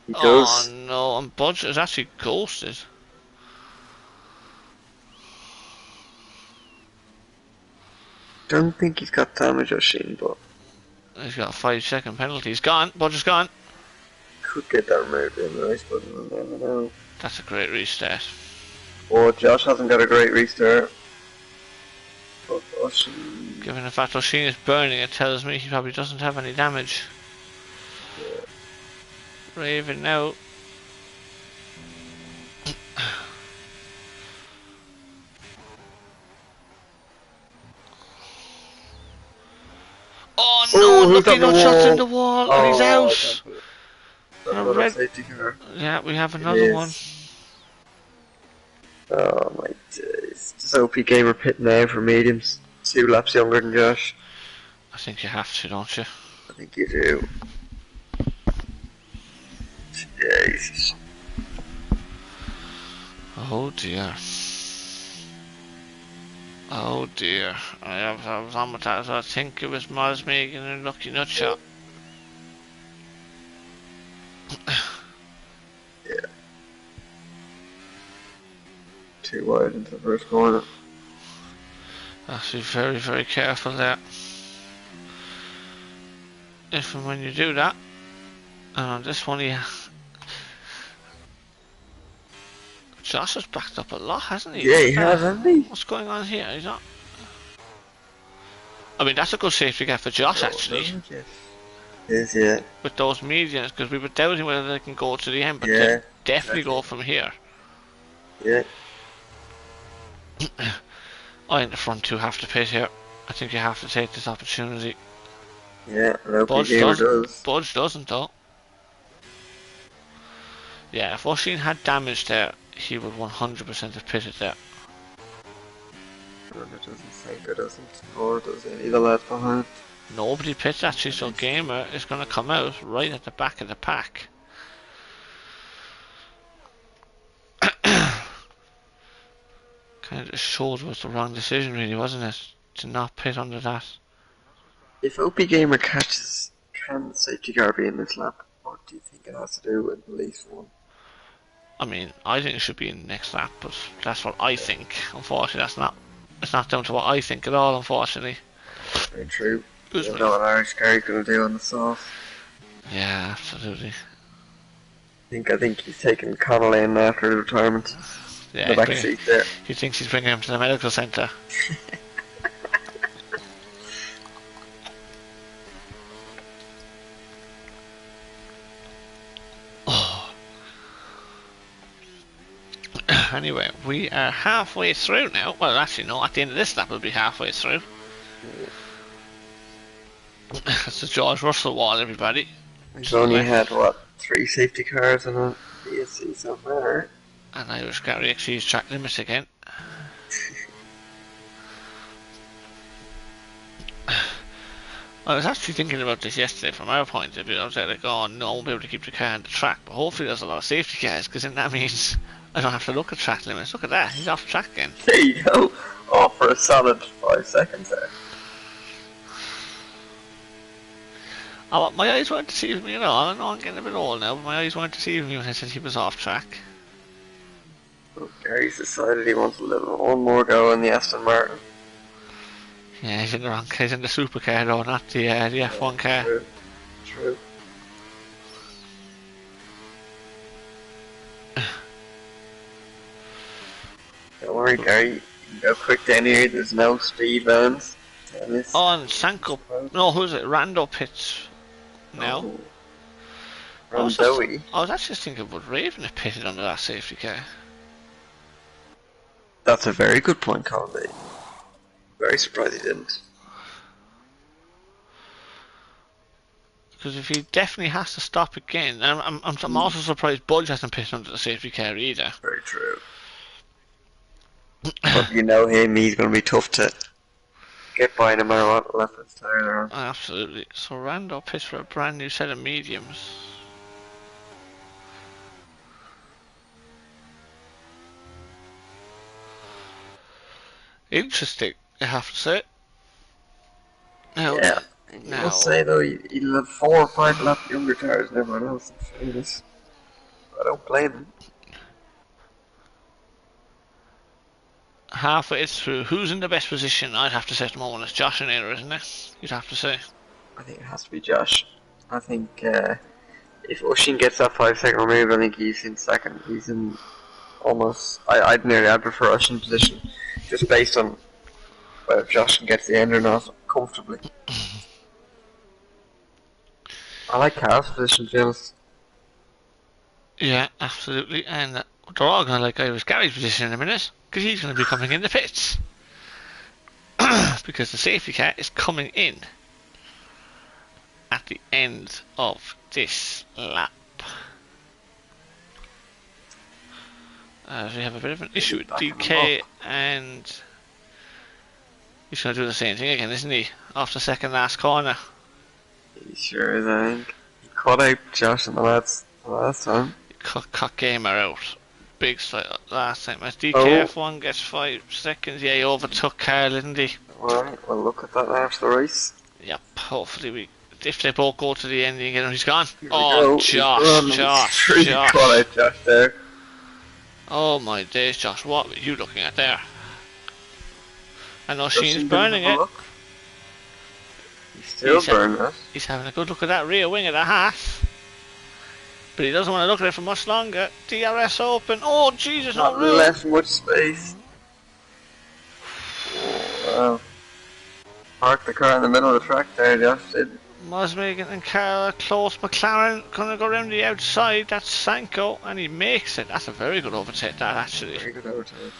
He Oh does. no, and Budge is actually ghosted. Don't think he's got damage or sheen, but He's got a 5-second penalty. He's gone. Budge is gone. could get that removed in the race, but we'll never know. That's a great restart. Oh, Josh hasn't got a great restart. But Oshin... Given the fact O'Sheen is burning, it tells me he probably doesn't have any damage. Yeah. Raven now. Oh no, unlucky no shots in the wall, and he's out. Another safety car. Yeah, we have It another one. Oh my days. Does OP Gamer pit now for mediums? 2 laps younger than Josh. I think you have to, don't you? I think you do. Jesus. Oh dear. Oh dear. I was on with that, so I think it was Miles making a lucky nut shot. Yeah. Too wide into the first corner. Have to be very, very careful there. If and when you do that, and on this one, Josh has backed up a lot, hasn't he? Yeah, he has, hasn't he? What's going on here? He's not. I mean, that's a good safety car for Josh, actually. It is, yeah. With those medians, because we were doubting whether they can go to the end, but Yeah, they definitely go from here. Yeah. I think the front two have to pit here. I think you have to take this opportunity. Yeah, and OP Budge Gamer doesn't. does. Budge doesn't, though. Yeah, if O'Sheen had damage there, he would 100% have pitted there. And it doesn't think it doesn't, or does any of the lads behind. Nobody pits actually, so Gamer is going to come out right at the back of the pack. Kind of just showed was the wrong decision, really, wasn't it? To not pit under that. If OP Gamer catches, can the safety car be in this lap? Or do you think it has to do with at least one? I mean, I think it should be in the next lap, but that's what I think. Unfortunately, it's not down to what I think at all, unfortunately. Very true. You Who's know what Irish carry going to do on the sauce. Yeah, absolutely. I think he's taking Connolly in after the retirement. Yeah, The back seat there. he thinks he's bringing him to the medical centre. Oh. Anyway, we are halfway through now. Well, actually, no, at the end of this lap, we'll be halfway through. It's the George Russell wall, everybody. He's only had, what, 3 safety cars and a BSC so far. And Irish Gary exceeds track limits again. I was actually thinking about this yesterday from our point of view. I was like, oh no, I won't be able to keep the car on the track. But hopefully there's a lot of safety cars, because then that means I don't have to look at track limits. Look at that, he's off track again. There you go. Oh, for a solid 5 seconds there. Oh, my eyes weren't deceiving me at all. I know I'm getting a bit old now, but my eyes weren't deceiving me when I said he was off track. Oh, Gary's decided he wants one more go in the Aston Martin. Yeah, he's in the wrong car. He's in the supercar though, not the F1 car. True. Don't worry, Gary. You can go quick down here. There's no speed vans. Oh, and Sanko. No, who's it? Rando pits now. Oh. I was Randoey. actually thinking about Raven had pitted under that safety car. That's a very good point, Colin. Very surprised he didn't. Because if he definitely has to stop again, and I'm also surprised Budge hasn't pitted under the safety car either. Very true. But you know him, he's going to be tough to get by no matter what left his tire there on. Absolutely. So Rando pits for a brand new set of mediums. Interesting, I have to say. Now, Yeah. I must say though, he'll have 4 or 5 lap younger tires than everyone else in fairness. I don't blame him. Halfway through, who's in the best position? I'd have to say at the moment it's Josh and Ayler, isn't it? You'd have to say. I think it has to be Josh. I think if Oshin gets that 5 second remove, I think he's in second. He's in almost. I'd prefer Oshin position, just based on whether Josh can get to the end or not comfortably. I like Carl's position, to be honest. Yeah, absolutely. And they're all going to like Gary's position in a minute, because he's going to be coming in the pits. Because the safety car is coming in at the end of this lap. We have a bit of an issue with DK, and he's going to do the same thing again, isn't he? Off the second last corner. He sure is, I think. He caught out Josh in the last time. He cut Gamer out. Big style last time. As DKF1 gets 5 seconds, yeah, he overtook Carl, didn't he? Alright, well look at that after the race. Yep, hopefully if they both go to the end again, he's gone. Oh, Josh. Caught out Josh there. Oh my days, Josh, what were you looking at there? I know she's burning it. He's still burning it. He's having a good look at that rear wing of the half. But he doesn't want to look at it for much longer. DRS open. Oh, Jesus, not room. left much space. Wow. Parked the car in the middle of the track there, Josh did. Mosmegan and Carl are close. McLaren gonna go around the outside. That's Sanko, and he makes it. That's a very good overtake, that actually. Very good overtake.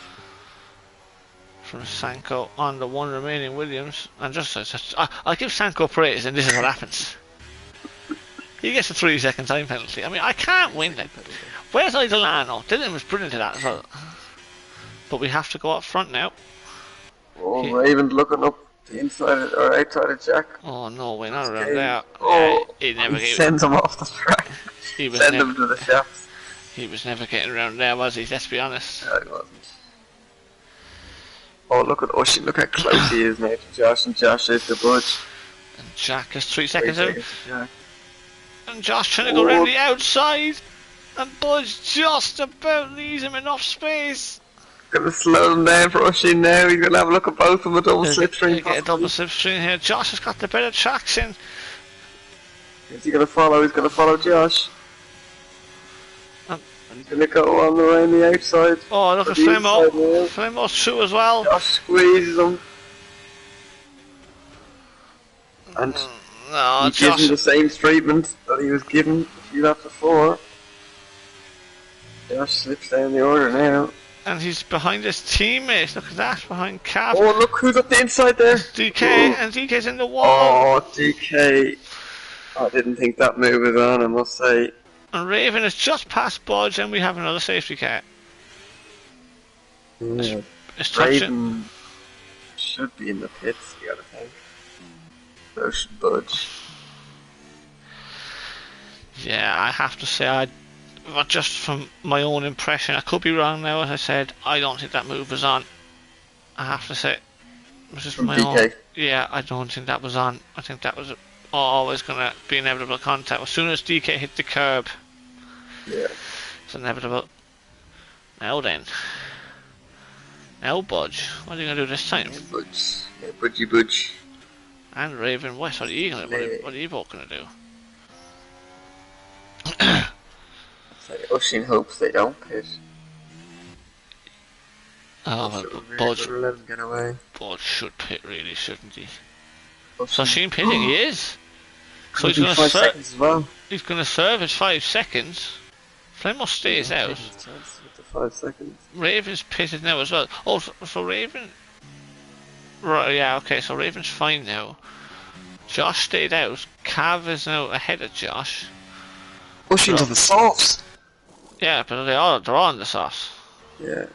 From Sanko on the one remaining Williams. And I'll give Sanko praise, and this is what happens. He gets a 3 second time penalty. I mean, I can't win it. Where's Idolano? Dylan was brilliant at that as well. But we have to go up front now. Oh, Raven looking up the inside or outside of Jack. Oh no, we're not around there. Oh, he never sends him off the track. Send him to the shafts. He was never getting around there, was he? Let's be honest. No, he wasn't. Oh, look at Oshin. Look how close he is now to Josh, and Josh is the budge. And Jack is 3 seconds out. Jack. And Josh trying to go around the outside. And Budge just about leaves him enough space. Gonna slow them down for Oshin now. He's gonna have a look at both of them, a double slipstream. Get a double slipstream here. Josh has got the better traction. Is he gonna follow? He's gonna follow Josh. And he's gonna go on around the outside. Oh, look at Flemo. Flemo's true as well. Josh squeezes him. And no, he gives him the same treatment that he was given a few laps before. Josh slips down the order now. And he's behind his teammate. Look at that, behind Cav. Oh, look who's up the inside there. DK, and DK's in the wall. Oh, DK. I didn't think that move was on, I must say. And Raven is just past Budge, and we have another safety car. Yeah. It's touching. Raven should be in the pits, you gotta think. So should Budge. Yeah, I have to say, just from my own impression, I could be wrong now, as I said, I don't think that move was on. I have to say. Just from my DK. own. Yeah, I don't think that was on. I think that was always going to be inevitable contact. As soon as DK hit the curb, yeah, it's inevitable. Now then. Now Budge. What are you going to do this time? Yeah, Budge. Yeah, Budge. And Raven West, what are you both going to do? Oshin hopes they don't pit. Oh, well, Budge, let him get away. Budge should pit, really, shouldn't he? Oshin. Oshin pitting, he is. So he's going to 5 seconds as well. He's going to serve his 5 seconds. Flemo stays out. With the 5 seconds. Raven's pitted now as well. Oh, so Raven. Right, yeah, okay, so Raven's fine now. Josh stayed out. Cav is now ahead of Josh. Oshin's on the softs. Yeah, but they're all on the sauce. Yeah.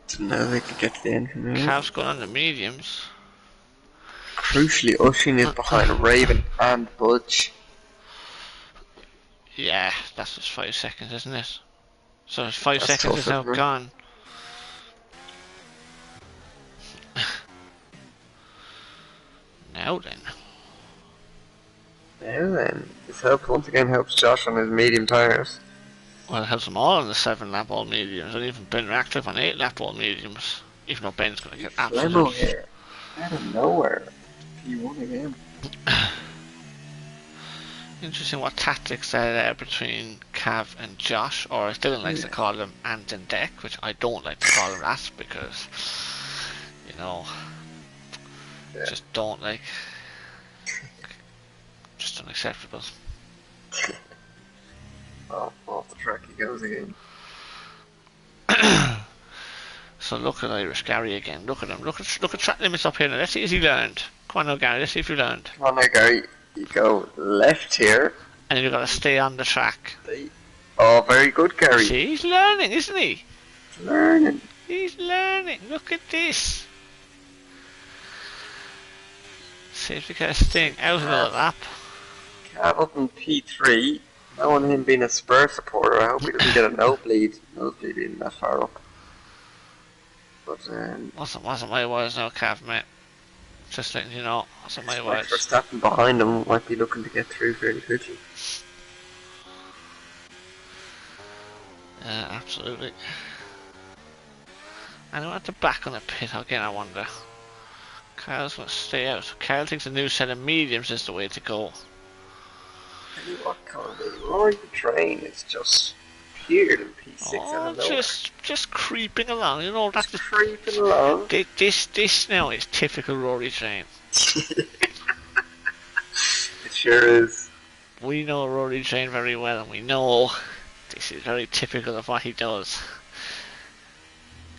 Didn't know they could get to the end from there. Cav's going on the mediums. Crucially, Oshin is behind Raven and Budge. Yeah, that's just 5 seconds, isn't it? So 5 That's seconds is now tough, gone. Now then. Now then, this helps once again helps Josh on his medium tires. Well, it helps them all on the 7-lap all mediums, and even Ben Ratcliffe on 8-lap all mediums. Even though Ben's going to get Flemo absolutely. here, out of nowhere, P1 again. Interesting what tactics are there between Cav and Josh, or as Dylan likes to call them, Ant and Deck, which I don't like to call them that because, you know, just don't like. Just unacceptable. Oh, off the track he goes again. So look at Irish Gary again. Look at him. Look at track limits up here now. Let's see if he learned. Come on now, Gary. Let's see if you learned. Come on now, Gary. You go left here. And you've got to stay on the track. Oh, very good, Gary. See, he's learning, isn't he? He's learning. He's learning. Look at this. Safety car staying out of the lap. Cav up in P3. Knowing him being a Spurs supporter, I hope he doesn't get a nosebleed. Nosebleed being that far up. But wasn't my words now, Cav, mate. Just letting you know, wasn't my words. Verstappen behind him might be looking to get through fairly quickly. Yeah, absolutely. I don't have to back on the pit again, I wonder. Carl's going to stay out. Carl thinks a new set of mediums is the way to go. Tell you what, Conway, Rory the train is just appeared in P6 out of nowhere. Just creeping along, you know, that's just creeping along. This now is typical Rory Train. It sure is. We know Rory Train very well, and we know this is very typical of what he does.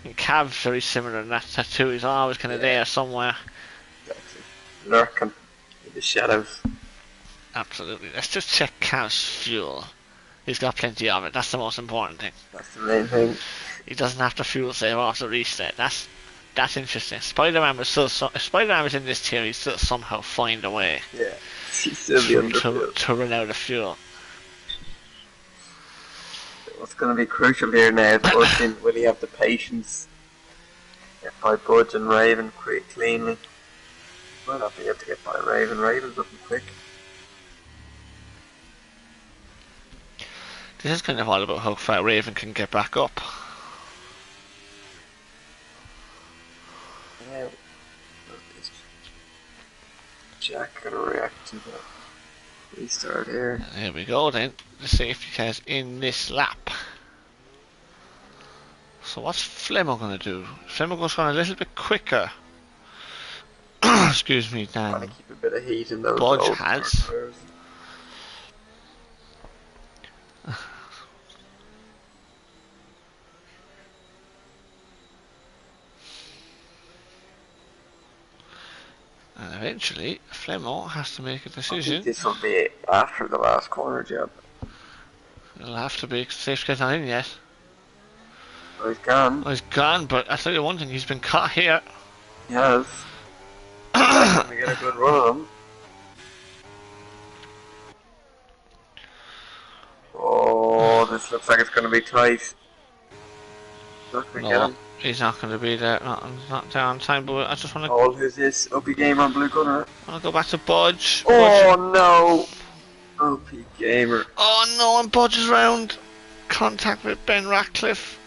And Cav's very similar in that tattoo. He's always kind of there somewhere. Exactly. Lurking in the shadows. Absolutely. Let's just check Cav's fuel. He's got plenty of it. That's the most important thing. That's the main thing. He doesn't have to fuel save after reset. That's interesting. Spider-Man was still if Spider-Man was in this tier, he'd still somehow find a way. Yeah. He's still to run out of fuel. What's going to be crucial here now is working. Will he have the patience? Get by Budge and Raven quick, cleanly. Might not be able to get by Raven. Raven's looking quick. This is kind of all about how far Raven can get back up. Yeah. Jack gonna react to the restart here. And here we go then. The safety car's in this lap. So what's Flemo going to do? Flemo's going a little bit quicker. Excuse me, Dan. Trying to keep a bit of heat in those Budge has. And eventually, Flemo has to make a decision. I think this will be after the last corner job. It'll have to be, because the safety car's not in yet. Oh, he's gone. Oh, he's gone, but I'll tell you one thing, he's been caught here. He has. Going to get a good run on him. Oh, this looks like it's going to be tight. Not going to get him. He's not going to be there, not there on time, but I just want to... Oh, who's this? OP Gamer on Blue Gunner. I want to go back to Budge. Oh, no! OP Gamer. Oh, no, and Budge is round. Contact with Ben Ratcliffe.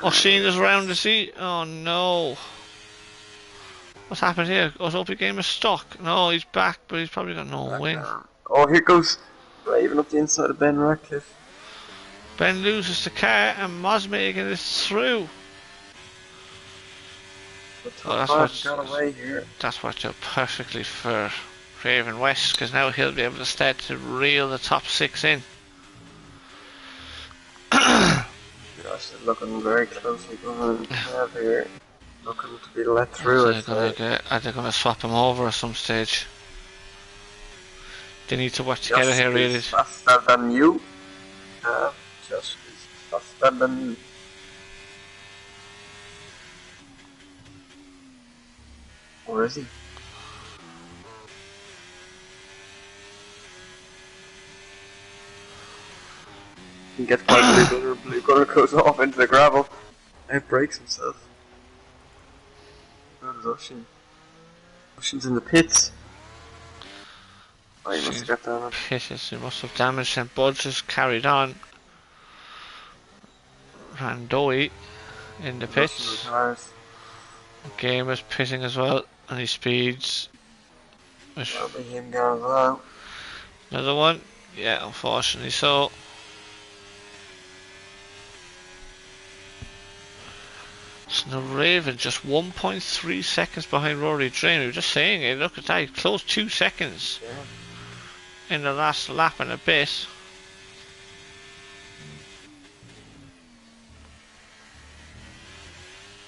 Oh, Sheen is round, is he? Oh, no. What's happened here? Was OP Gamer stuck? No, he's back, but he's probably got no win. Oh, here goes Raven up the inside of Ben Ratcliffe. Ben loses the car and Mosmegan is through. That's worked out perfectly for Raven West, because now he'll be able to start to reel the top 6 in. Gosh, they're looking very closely behind here. Looking to be let through. Are they going to swap him over at some stage? They need to work together here, really. Faster than you. Just faster than you. Where is he? He gets by Blue Gunner goes off into the gravel and breaks himself. That is Ocean. Russians in the pits. Oh, you must She's have got that one. pissed. He must have damaged him. Budge just carried on. Randoi in the Russian pits. retires. Game is pitting as well, and he speeds. That'll be him going as well. Another one. Yeah, unfortunately so. So the Raven just 1.3 seconds behind Rory Drain. We were just saying it. Look at that. He closed 2 seconds Yeah. in the last lap and a bit.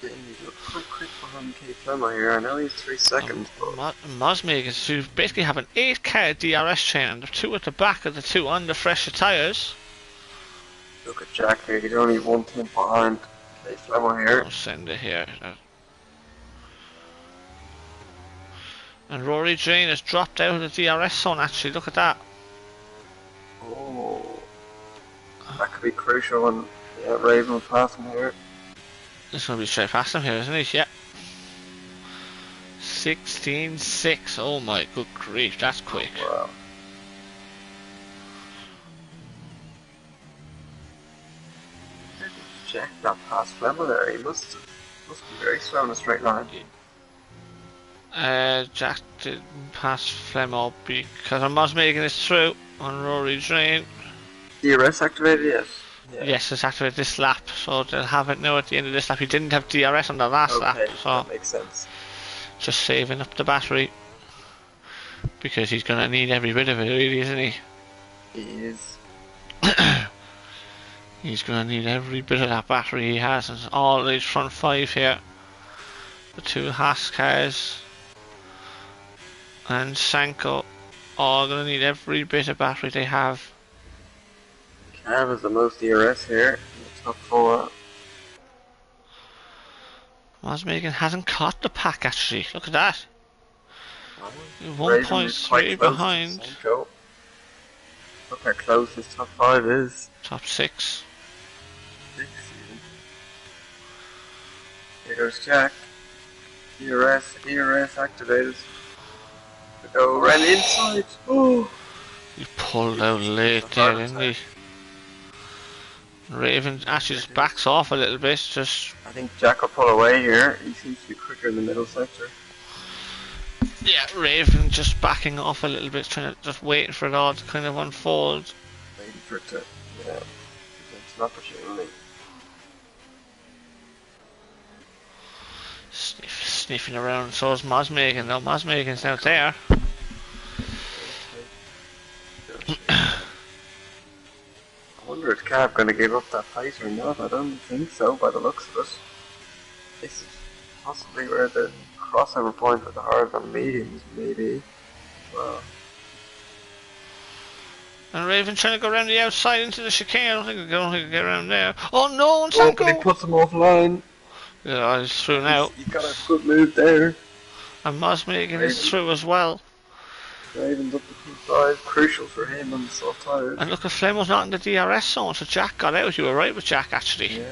He's quite quick behind K Flemmer here. I know he's 3 seconds, but Mosmegas, who basically have an 8 car DRS chain, and the 2 at the back of the 2 on the fresher tyres. look at Jack here. He's only 1 tenth behind K Flemmer here. I'll send it here. And Rory Drain has dropped out of the DRS zone actually, look at that. Oh, that could be crucial when Raven will pass him here. It's going to be straight past him here, isn't it? Yeah. 16.6. Oh my good grief, that's quick. Wow. Jack got past Flemmer there. He must be very slow in a straight line. Jack didn't pass Flemo because I'm not making this through on Rory Drain. DRS activated, yes. Yeah. Yes, it's activated this lap, so they'll have it now at the end of this lap. He didn't have DRS on the last lap, so that makes sense. just saving up the battery because he's going to need every bit of it, really, isn't he? He is. He's going to need every bit of that battery he has. And all these front 5 here, the 2 Haas cars and Sanko, all going to need every bit of battery they have. Cav is the most DRS here in the top 4. Mosmegan hasn't caught the pack actually, look at that. Raven is 1.3 quite close behind. to Sancho. Look how close his top 5 is. Top 6. 6 even. Here goes Jack. DRS activated. To go around the inside. Oh! He pulled out late there, didn't he? Raven actually just backs off a little bit, just... I think Jack will pull away here. He seems to be quicker in the middle sector. Yeah, Raven just backing off a little bit, trying to just waiting for it all to kind of unfold. Waiting for it to, yeah, it's an opportunity. Sniffing around, so is Mosmegan. Now Mosmegan's out there. I wonder if Cav going to give up that pace or not. I don't think so by the looks of it. This is possibly where the crossover point for the hard on mediums maybe. Well, And Raven trying to go around the outside into the chicane. I don't think he'll get around there. Oh no, and but he Sanko! puts him offline. Yeah, he's through now. He's got a good move there. And Mosmegan is through as well. Raven's up to P5, crucial for him on the soft tires. And look at Flemo's not in the DRS zone, so Jack got out. You were right with Jack actually. Yeah.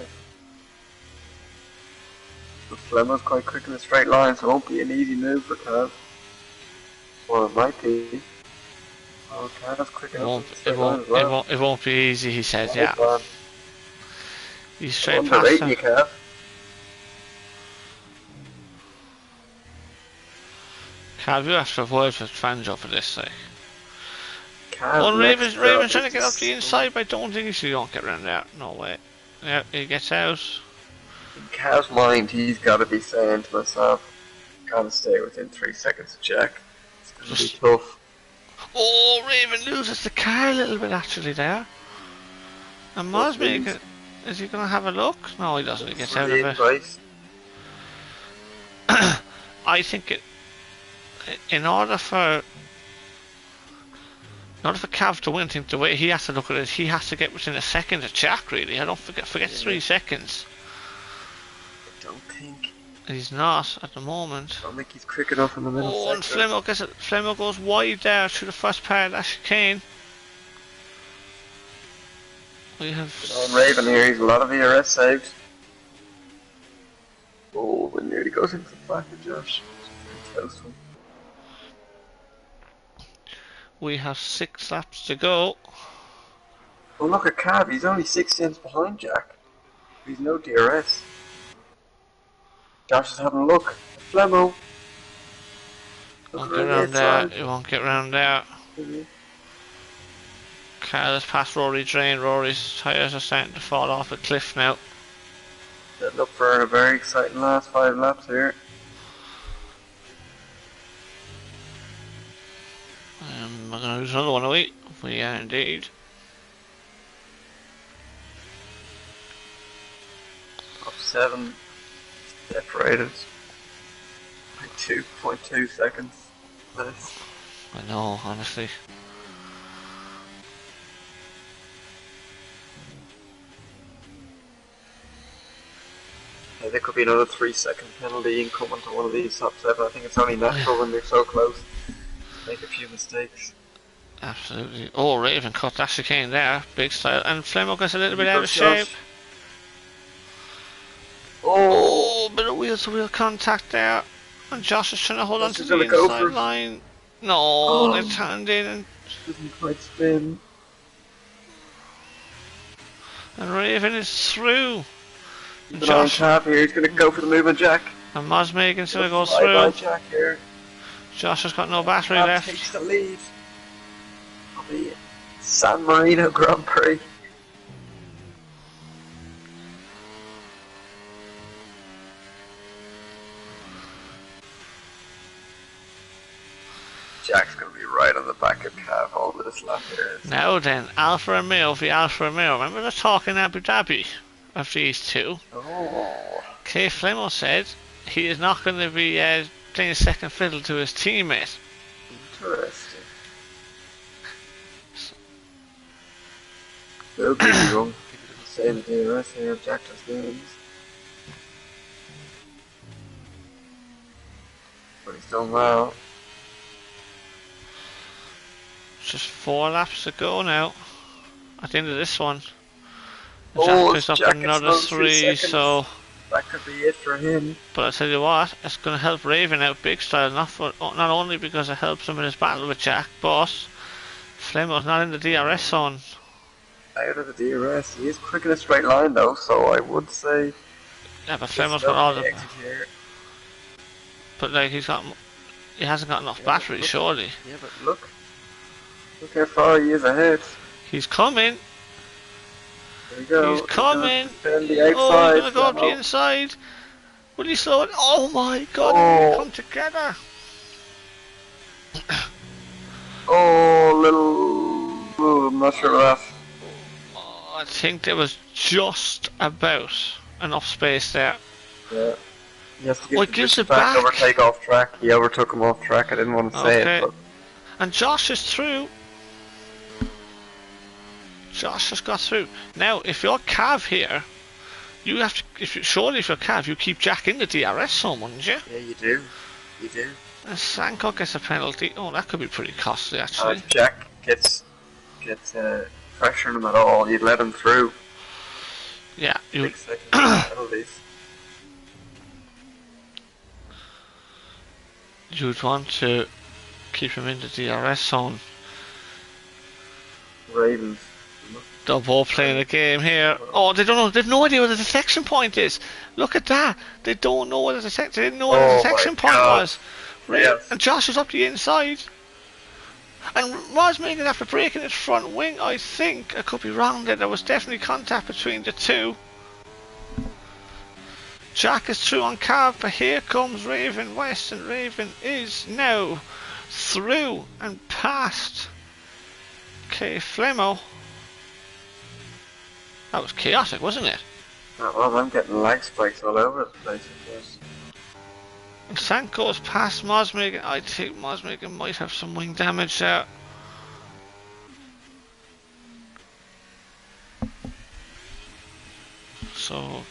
But Flemmer's quite quick in a straight line, so it won't be an easy move for Cav. Or it might be. Oh, Cav's quick enough in a straight line as well. It won't be easy, he said, Oh, yeah. man. He's straight past Underrating you, him. Cav. Cav, you have to avoid with Fanjo for this, like. Cav Oh, next Raven's up trying to is get up the inside, but I don't think he won't get around there. No way. Yeah, he gets out. In Cav's mind, he's got to be saying to himself, gotta stay within 3 seconds of Jack. It's gonna be tough. Oh, Raven loses the car a little bit actually there. And Mosmegan, is he going to have a look? No, he doesn't. He gets out of it. Right. I think in order for Cav to win, I think the way he has to look at it, he has to get within a second of Jack. Really, I don't forget 3 seconds. I don't think. He's not at the moment. I don't think he's quick enough in the middle Oh, and sector. Flemo goes wide there through the first part of that chicane. We have. Good on Raven here, he's a lot of ERS saved. Oh, but nearly goes into the back of Josh. Very close to him. We have 6 laps to go. Oh, look at Cav, he's only 6 cents behind Jack. He's no DRS. Josh is having a look. Flemo. Won't Look get around the around there. outside. He won't get around there. Car has passed Rory Drain. Rory's tyres are starting to fall off a cliff now. Setting up for a very exciting last 5 laps here. We're going to lose another one away. We are indeed. Up 7. Separated. By 2.2 seconds. Nice. I know, honestly. Yeah, there could be another 3-second penalty incoming to one of these top 7. I think it's only natural when they're so close. Make a few mistakes. Absolutely. Oh, Raven cut that chicane there. Big style. And Flemo gets a little bit out of Josh. shape. Oh, Bit of wheel to wheel contact there. And Josh is trying to hold on Josh to is the gonna go inside for it. line. No, they turned in doesn't quite spin. and Raven is through. Keep an eye on Cav here. He's gonna go for the move on Jack. And Mosmegan's gonna go Bye through. Jack here. Josh has got no battery Cav left. takes the lead. Of the San Marino Grand Prix. Jack's gonna be right on the back of Cav all this lap here. Now then, Alfa Romeo v Alfa Romeo. Remember the talk in Abu Dhabi of these two? Oh. Kay Flemo said he is not going to be playing second fiddle to his teammate. Interesting. They'll be wrong. Same DRS here, Jack just wins. But he's done well. Just 4 laps to go now. At the end of this one. Oh, Jack is up Jack another gets 3, 3 seconds. so. That could be it for him. But I tell you what, it's going to help Raven out big style. Not only because it helps him in his battle with Jack, but Flemo's not in the DRS zone. Out of the DRS, he is quick in a straight line though, so I would say. Yeah, but Flemo's got all the. exit here. But like he hasn't got enough battery, surely. Yeah, but look how far he is ahead. He's coming. There you go. He's coming. Defend the Oh, outside. he's gonna go up the inside. Will he slow it? Oh my God! They come together. Oh, little. Oh, I'm not sure of that. I think there was just about enough space there. Yeah. He has to give Oh, it gives it back. back. Overtake off track. He overtook him off track. I didn't want to say it, but And Josh is through. Josh has got through. Now, if you're Cav here, you have to. Surely, if you're Cav, you keep Jack in the DRS zone, wouldn't you? yeah, you do. You do. And Sanko gets a penalty. Oh, that could be pretty costly, actually. If Jack gets pressure on him at all, you'd let him through. Yeah, you. 6 second penalties. You'd want to keep him in the DRS zone. Ravens. They're both playing a game here. Oh, they don't know. They've no idea where the detection point is. Look at that. They don't know where the detection. They didn't know where the detection point was. Right. Yes. And Josh is up the inside. And Mosmegan after breaking his front wing, I think I could be wrong there. There was definitely contact between the two. Jack is through on Cav, but here comes Raven West, and Raven is now through and past Kay Flemo. That was chaotic, wasn't it? Well, I'm getting lag spikes all over the place. And Sanko's past Mosmegan. I think Mosmegan might have some wing damage there. So,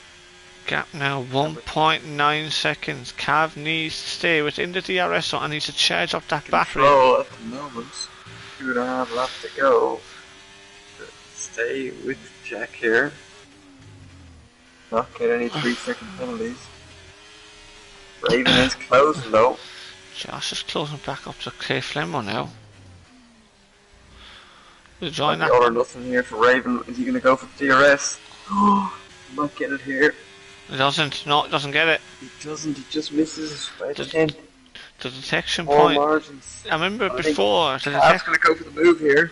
gap now 1.9 seconds. Cav needs to stay within the DRS zone and needs to charge up that battery. Control at the moment. 2.5 laps to go. Stay with Jack here. Not get any 3-second penalties. Raven is closing though. Josh is closing back up to Kay Flemo now. join Might be that all or one. nothing here for Raven. Is he going to go for DRS? Oh, might get it here. It doesn't. No, it doesn't get it. He doesn't. He just misses by a The, tenth. the detection Small point. margins. I remember I think before the Cav's going to go for the move here.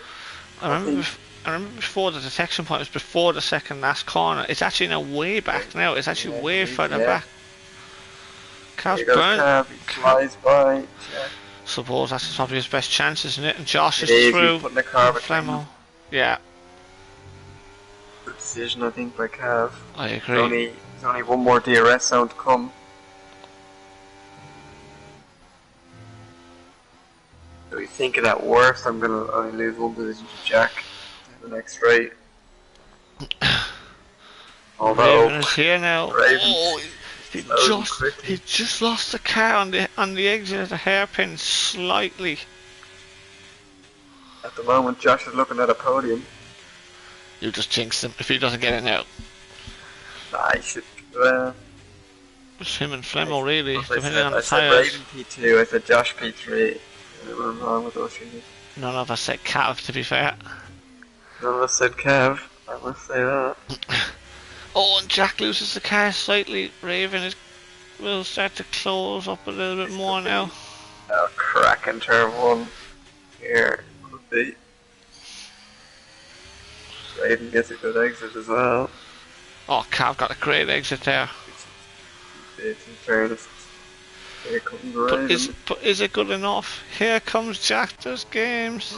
I remember. I remember before the detection point was before the second last corner. It's actually now way back now. It's actually way further back. Cav's Here goes burn. Cav. He flies by. Jack. Suppose that's probably his best chance, isn't it? And Josh It is is. through. He's putting a car between Flemo. them. Yeah, Good decision, I think, by Cav. I agree. There's only one more DRS zone to come. So we think of that worst, I'm going to only lose one position to Jack in the next straight. Although, Raven is here now. Raven's Oh, he just lost the car on the exit of the hairpin slightly. at the moment, Josh is looking at a podium. You just jinxed him if he doesn't get it now. Nah, he should. It's him and Flemo really, I depending on the I said tyres. Raven P2, I said Josh P3. I'm wrong with those things. None of us said Cav, to be fair. None of us said Cav, I must say that. Oh, and Jack loses the car slightly. Raven will start to close up a little bit more now. A crack in turn one. Here, could be. Raven gets a good exit as well. Oh, Cav got a great exit there. It's in fairness. Here comes Raven. But is it good enough? Here comes Jack does games.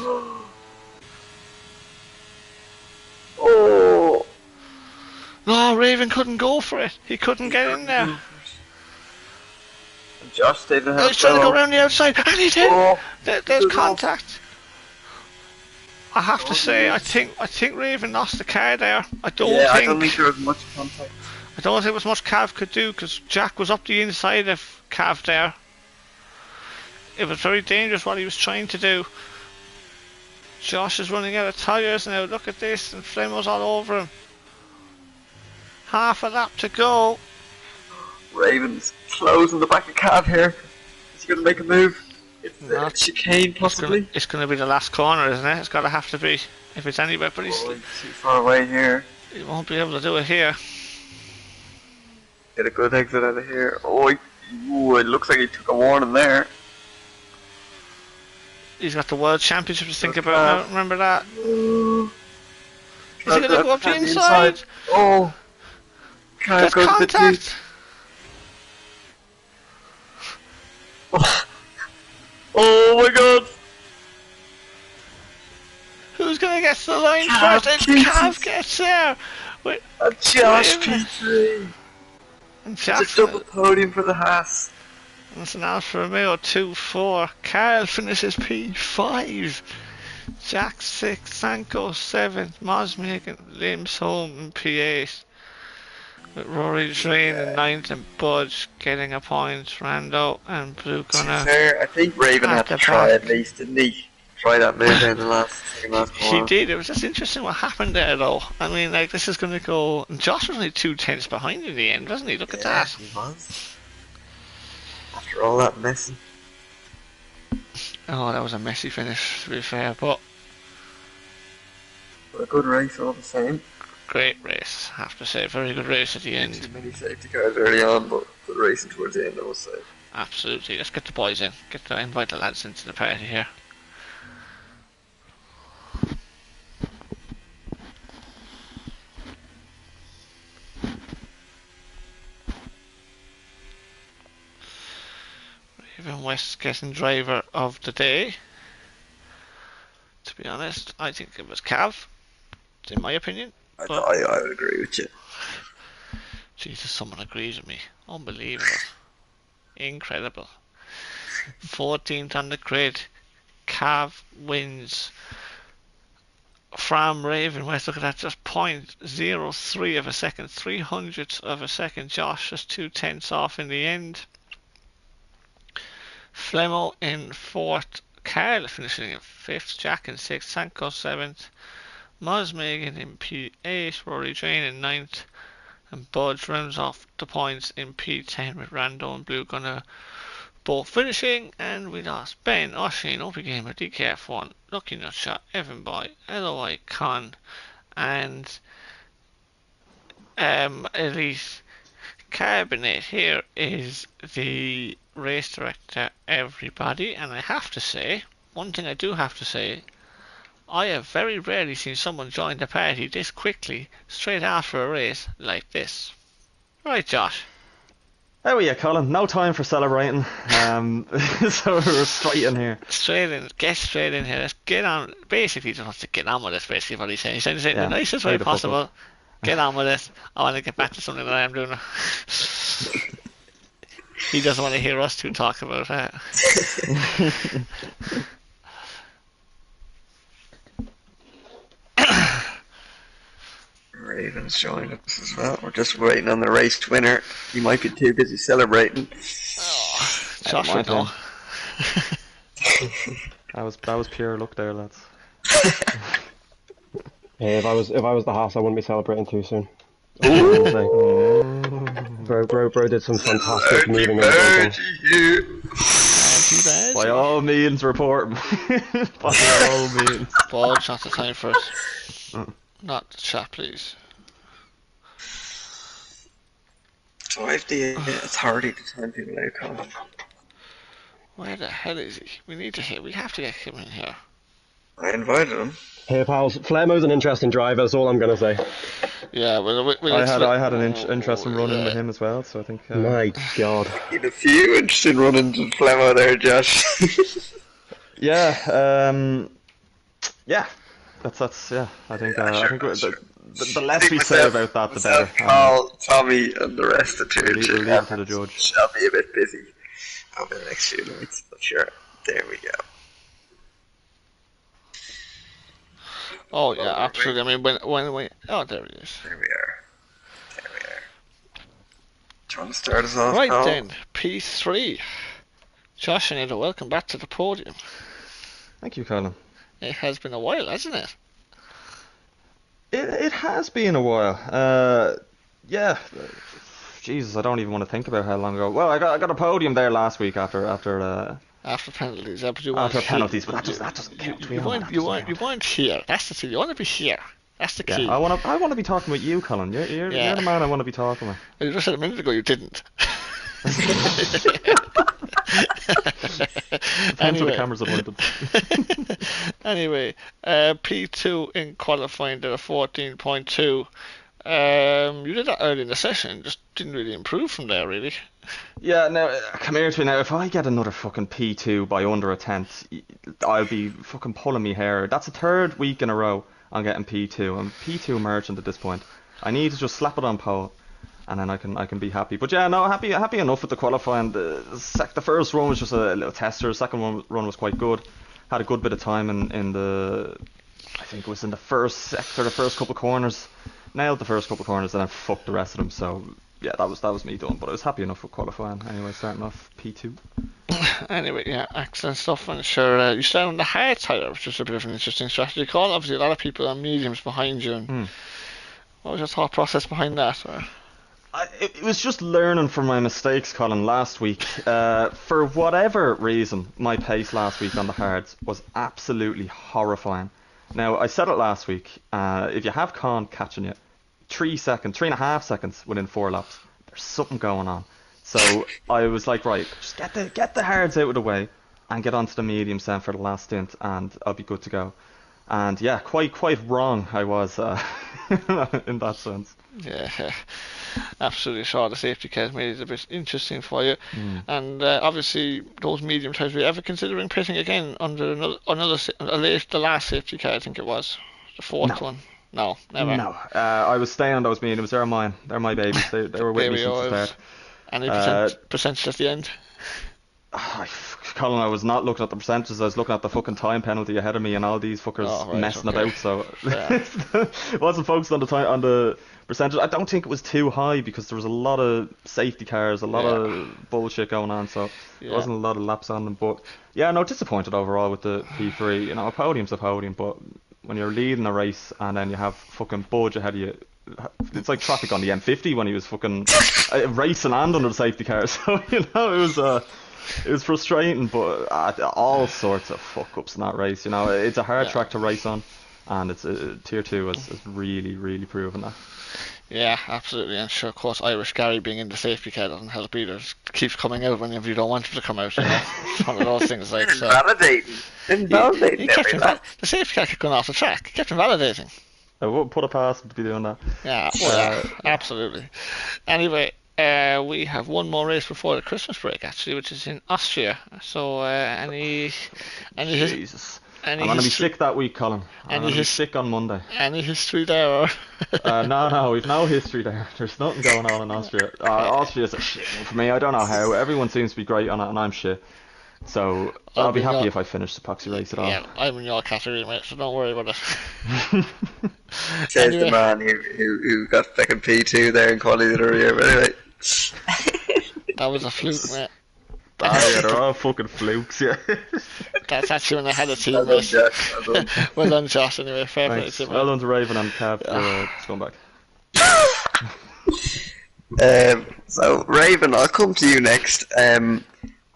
Oh! No, Raven couldn't go for it. He couldn't get in there. And Josh stayed in the He's trying to go around the outside, and he did. Oh, There's contact. I have to say, I think Raven lost the car there. I don't think there was much contact. I don't think there was much Cav could do because Jack was up the inside of Cav there. It was very dangerous what he was trying to do. Josh is running out of tyres now. Look at this, and Flemo's all over him. Half a lap to go. Raven's closing the back of Cav here. Is he going to make a move? It's Not- chicane, possibly. It's going to be the last corner, isn't it? It's got to have to be. If it's anywhere, but Oh, he's too far away here. he won't be able to do it here. Get a good exit out of here. Oh, it looks like he took a warning there. He's got the World Championship to think about now. Remember that? Is he going to go up the inside? Oh, There's contact. Oh my god! Who's going to get to the line Cav, first? Jesus. Cav gets there. Wait, And Josh Raven. P3. and It's Jack. a double podium for the Haas. That's an Alfa Romeo 2-4. Carl finishes P5. Jack 6, Sanko 7, Mosmegan, Limbs home in P8. With Rory Drain in 9th and Budge getting a point. Rando and Blue To be Gunner. fair, I think Raven At had to the try back. at least, didn't he? Try that move in the second last He corner. did. It was just interesting what happened there, though. I mean, like, this is going to go. And Josh was only 2 tenths behind in the end, wasn't he? Look at that. He was. After all that messing. Oh, that was a messy finish, to be fair, but But a good race all the same. great race, I have to say. Very good race at the Too end. many safety cars early on, but good racing towards the end, I must say. Absolutely. Let's get the boys in. Invite the lads into the party here. Raven West getting driver of the day. To be honest, I think it was Cav, in my opinion. I But would agree with you. Jesus, someone agrees with me. Unbelievable. Incredible. 14th on the grid. Cav wins from Raven West. Look at that, just 0.03 of a second, 300ths of a second. Josh just 2 tenths off in the end. Flemo in 4th. Carl finishing in 5th. Jack in 6th. Sanko 7th. Mosmegan in P8. Rory Drain in 9th. And Budge rounds off the points in P10 with Rando and Blue Gunner Both finishing, and we lost Ben, Oshin, Opie Gamer, DKF1, Lucky Nutshot, Evan Boy, LOI Con, and Elise Carbonate. Here is the race director, everybody, and I have to say, one thing I do have to say, I have very rarely seen someone join the party this quickly, straight after a race like this. Right, Josh? How are you, Colin? No time for celebrating. So we're straight in here. Get straight in here. Let's get on. Basically, just wants to get on with this. Basically, what he's saying. He's saying it in the nicest way possible. Get on with it. I want to get back to something that I am doing. He doesn't want to hear us two talk about that. Raven's joined us as well. We're just waiting on the race winner. He might be too busy celebrating. Oh, Josh would know. That was pure luck there, lads. Hey, if I was the Haas, I wouldn't be celebrating too soon. Bro did some fantastic moving and By all means, report. By all means. Ball, not the time for it. Not the chat, please. So I have the authority to time people out, Colin. Where the hell is he? We have to get him in here. I invited him. Hey pals, Flemo's an interesting driver, that's all I'm gonna say. Yeah, well, I had an interesting run in with him as well, so I think... My god. You had a few interesting run-ins with Flemo there, Josh. Yeah, that's yeah. I think the less we say about that, the better. Carl, Tommy, and the rest of the We'll leave it to the judge. Shall be a bit busy over the next few minutes, but sure, there we go. Oh yeah, absolutely. I mean, when we there he is. There we are. Do you want to start us off? Right Carl? then, P3. Josh and Ada, welcome back to the podium. Thank you, Colin. It has been a while, hasn't it? It has been a while. Yeah. Jesus, I don't even want to think about how long ago. Well, I got a podium there last week after penalties. After penalties, but that doesn't count. You weren't here. That's the thing. You want to be here. That's the key. Yeah, I want to be talking with you, Colin. You're the man I want to be talking with. You just said a minute ago you didn't. Anyway. The cameras are Anyway, P2 in qualifying did a 14.2. You did that early in the session, just didn't really improve from there, really. Yeah, now, come here to me now. If I get another fucking P2 by under a tenth, I'll be fucking pulling me hair. That's the third week in a row I'm getting P2. I'm P2 merchant at this point. I need to just slap it on pole, and then I can be happy. But yeah, no, happy enough with the qualifying. The first run was just a little tester. The second run was quite good. Had a good bit of time in the, I think it was in the first sector, the first couple of corners. Nailed the first couple of corners and then fucked the rest of them. So yeah, that was me done. But I was happy enough with qualifying. Anyway, starting off P2. Anyway, yeah, excellent stuff. And sure, you started on the hard tire, which is a bit of an interesting strategy call. Obviously, a lot of people are mediums behind you. And what was your thought process behind that? It was just learning from my mistakes, Colin, last week. For whatever reason, my pace last week on the hards was absolutely horrifying. Now, I said it last week, if you have Con catching you 3.5 seconds within 4 laps, there's something going on. So I was like, right, just get the hards out of the way and get onto the mediums then for the last stint, and I'll be good to go. And yeah, quite wrong I was in that sense. Yeah, absolutely sure. The safety cars made it a bit interesting for you. And obviously, those medium tires, were you ever considering pitting again under the last safety car, I think it was? The fourth one? No, never. No, I was staying on those mediums. They're mine. They're my babies. They were with me since the start. Any percentage at the end? Colin, I was not looking at the percentages. I was looking at the fucking time penalty ahead of me and all these fuckers messing about. So wasn't focused on the percentage. I don't think it was too high because there was a lot of safety cars, a lot of bullshit going on. So there wasn't a lot of laps on them. But yeah, no, disappointed overall with the P3. You know, a podium's a podium, but when you're leading a race and then you have fucking Budge ahead of you, it's like traffic on the M50 when he was fucking racing and under the safety car. So you know, it was It was frustrating, but all sorts of fuck ups in that race. You know, it's a hard track to race on, and it's tier 2 has really, really proven that. Yeah, absolutely. And sure, of course, Irish Gary being in the safety car doesn't help either. It keeps coming out whenever you don't want him to come out, you know. It's one of those things like so. Invalidating every lap. The safety car kept going off the track. It kept invalidating. I wouldn't put it past him to be doing that. Yeah, well, absolutely. Anyway, we have one more race before the Christmas break, actually, which is in Austria. So, Jesus. I'm going to be sick that week, Colin. I'm going to be sick on Monday. Any history there? Or? No, we've no history there. There's nothing going on in Austria. Austria's a shit for me. I don't know how. Everyone seems to be great on it, and I'm shit. So I'll be happy if I finish the Poxy race at all. Yeah, I'm in your category, mate, so don't worry about it. Says the man who got second P2 there in quality of the year. But anyway. That was a fluke, mate. Yeah, they're all fucking flukes, yeah. That's actually when I had a team Well done, race. Josh. Well done. Well done, Josh, anyway. Fair play to you, mate. Well done to Raven and Cav for scumbag. So Raven, I'll come to you next.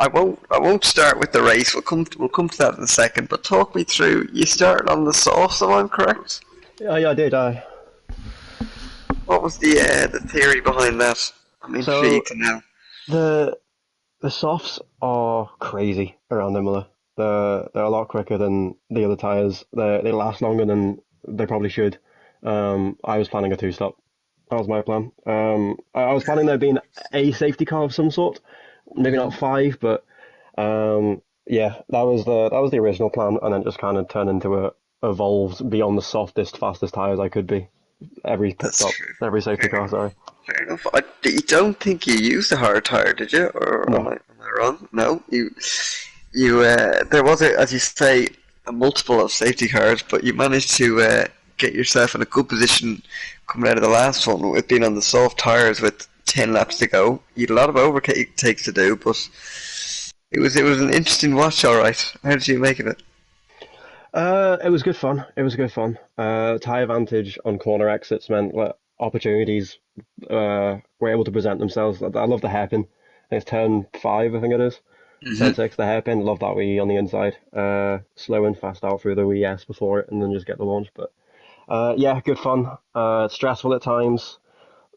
I won't start with the race. We'll come to that in a second. But talk me through. You started on the soft, am I correct? Yeah, I did. What was the theory behind that? I'm intrigued to know. The softs are crazy around Imola. They're a lot quicker than the other tyres. They last longer than they probably should. I was planning a 2-stop. That was my plan. I was planning there being a safety car of some sort. Maybe not 5, but yeah, that was the original plan, and then just kind of turned into evolved beyond the softest, fastest tyres I could be. Every pit stop, every safety car. Sorry. Fair enough. You don't think you used a hard tire, did you? Or No. am I wrong? No. You there was as you say, a multiple of safety cars, but you managed to get yourself in a good position coming out of the last one with being on the soft tires with 10 laps to go. You had a lot of overtakes to do, but it was an interesting watch. All right. How did you make of it? It was good fun. Tyre advantage on corner exits meant that opportunities were able to present themselves. I love the hairpin. It's turn 5, I think it is. Turn 6, the hairpin. Love that wee on the inside. Slow and fast out through the wee S before it, and then just get the launch. But yeah, good fun. It's stressful at times.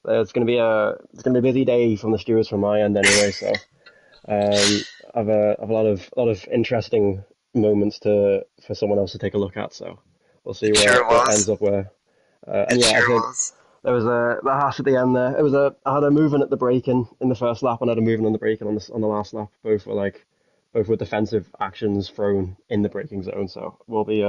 It's gonna be a busy day from the stewards from my end anyway. So I've a lot of interesting moments for someone else to take a look at. So we'll see where it ends up. Where and yeah, I think there was the hash at the end there. I had a movement at the braking in the first lap, and I had a movement on the braking on the last lap. Both were defensive actions thrown in the braking zone. So we'll be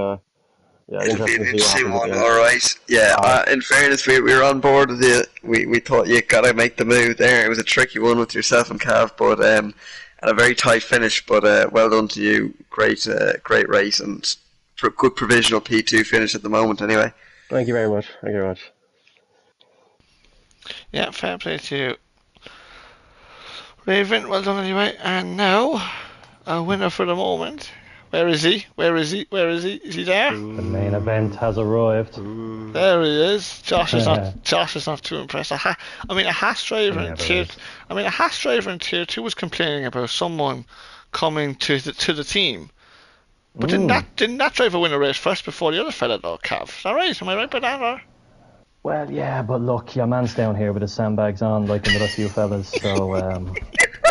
yeah, It'll be an interesting to see what interesting happens. one, alright. Yeah, in fairness, we were on board with you. We thought you gotta make the move there. It was a tricky one with yourself and Cav, but and a very tight finish, but well done to you. Great race, and good provisional P2 finish at the moment anyway. Thank you very much. Yeah, fair play to you. Raven, well done anyway. And now, a winner for the moment. Where is he? Is he there? The main event has arrived. There he is. Josh is not too impressed. A Haas driver in tier 2 was complaining about someone coming to the team. But didn't that driver win a race first before the other fella though, Cav? Is that right? Am I right by that, or? Well, yeah, but look, your man's down here with his sandbags on, like the rest of you fellas, so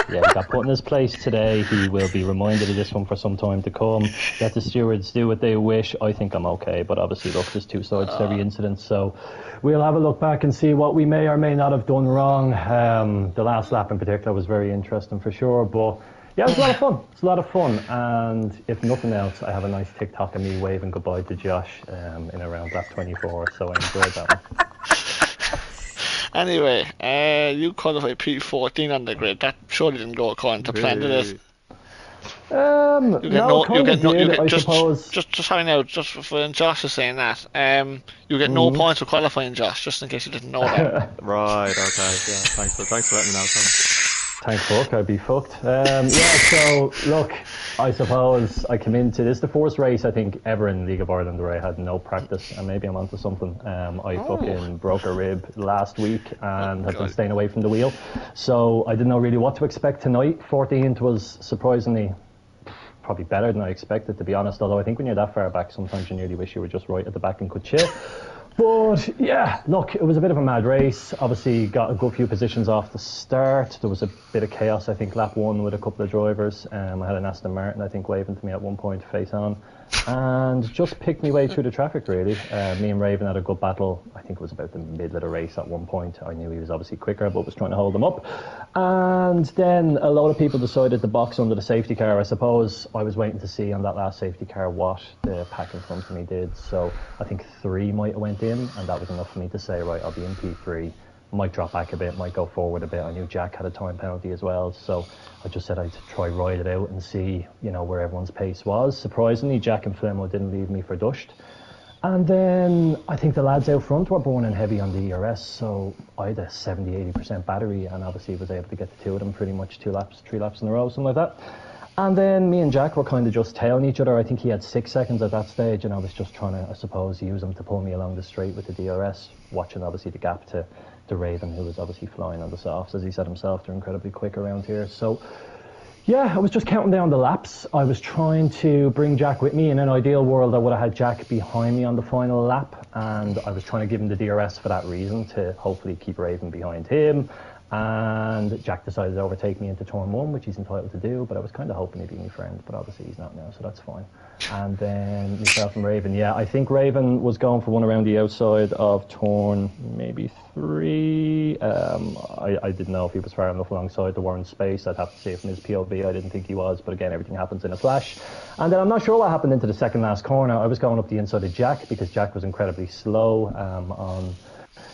yeah, he got put in his place today. He will be reminded of this one for some time to come. Let the stewards do what they wish. I think I'm okay, but obviously, look, there's two sides to every incident, so we'll have a look back and see what we may or may not have done wrong. The last lap in particular was very interesting for sure, but yeah, it was a lot of fun. And if nothing else, I have a nice TikTok of me waving goodbye to Josh in around lap 24, so I enjoyed that one. Anyway, you qualified P14 on the grid. That surely didn't go according to plan, did it? Just having out, just when Josh is saying that, you get no points for qualifying, Josh, just in case you didn't know that. Right, okay, yeah, thanks for letting me know, Tom. Thanks, fuck, I'd be fucked. Yeah, so, look, I suppose I came into this the first race I think ever in League of Ireland where I had no practice, and maybe I'm onto something. I fucking broke a rib last week and have been God. staying away from the wheel, so I didn't know really what to expect tonight. 14th was surprisingly probably better than I expected, to be honest. Although I think when you're that far back, sometimes you nearly wish you were just right at the back and could chill. But yeah, look, it was a bit of a mad race. Obviously, got a good few positions off the start. There was a bit of chaos, I think, lap one with a couple of drivers. I had an Aston Martin, I think, waving to me at one point, face on, and just picked me way through the traffic, really. Me and Raven had a good battle. I think it was about the middle of the race at one point. I knew he was obviously quicker, but was trying to hold him up. And then a lot of people decided to box under the safety car. I suppose I was waiting to see on that last safety car what the pack in front of me did. So I think 3 might have went in, and that was enough for me to say, right, I'll be in P3. Might drop back a bit, might go forward a bit. I knew Jack had a time penalty as well, so I just said I'd try ride it out and see, where everyone's pace was. Surprisingly, Jack and Flemo didn't leave me for dushed. And then I think the lads out front were burning heavy on the ERS, so I had a 70-80% battery, and obviously was able to get the two of them pretty much 3 laps in a row, something like that. And then me and Jack were kind of just tailing each other. I think he had 6 seconds at that stage, and I was just trying to, I suppose, use him to pull me along the straight with the DRS, watching obviously the gap to Raven, who was obviously flying on the softs. As he said himself, they're incredibly quick around here. So yeah, I was just counting down the laps. I was trying to bring Jack with me. In an ideal world, I would have had Jack behind me on the final lap, and I was trying to give him the DRS for that reason, to hopefully keep Raven behind him. And Jack decided to overtake me into turn 1, which he's entitled to do, but I was kind of hoping he'd be my friend, but obviously he's not now, so that's fine. And then myself and Raven, yeah, I think Raven was going for one around the outside of turn maybe 3. I didn't know if he was far enough alongside to warrant space. I'd have to see it from his POV. I didn't think he was, but again, everything happens in a flash. And then I'm not sure what happened into the second last corner. I was going up the inside of Jack because Jack was incredibly slow on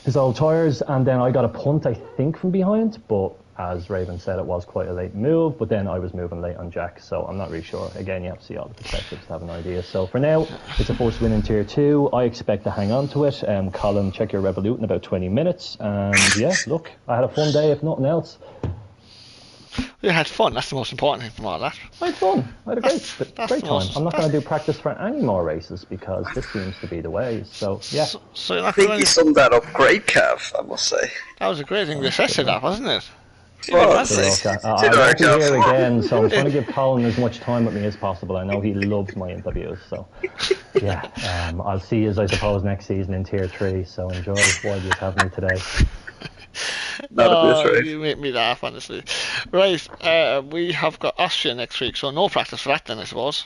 his old tyres, and then I got a punt, I think, from behind, but as Raven said, it was quite a late move, but then I was moving late on Jack, so I'm not really sure. Again, you have to see all the perspectives to have an idea. So for now, it's a forced win in Tier 2. I expect to hang on to it. Colin, check your Revolut in about 20 minutes, and yeah, look, I had a fun day, if nothing else. We had fun. That's the most important thing from all that. I had fun. I had a great time. most- I'm not going to do practice for any more races because this seems to be the way. So yeah, So you're I not think going you summed that up great, Cav, I must say. That was a great thing to say to that, wasn't it? Well, That's so nice. look, I won't be here again, so I'm trying to give Colin as much time with me as possible. I know he loves my interviews, so yeah. I'll see you, I suppose, next season in Tier 3. So enjoy while you have me today. Not at this rate. You make me laugh, honestly. Right, we have got Austria next week, so no practice for that then, I suppose.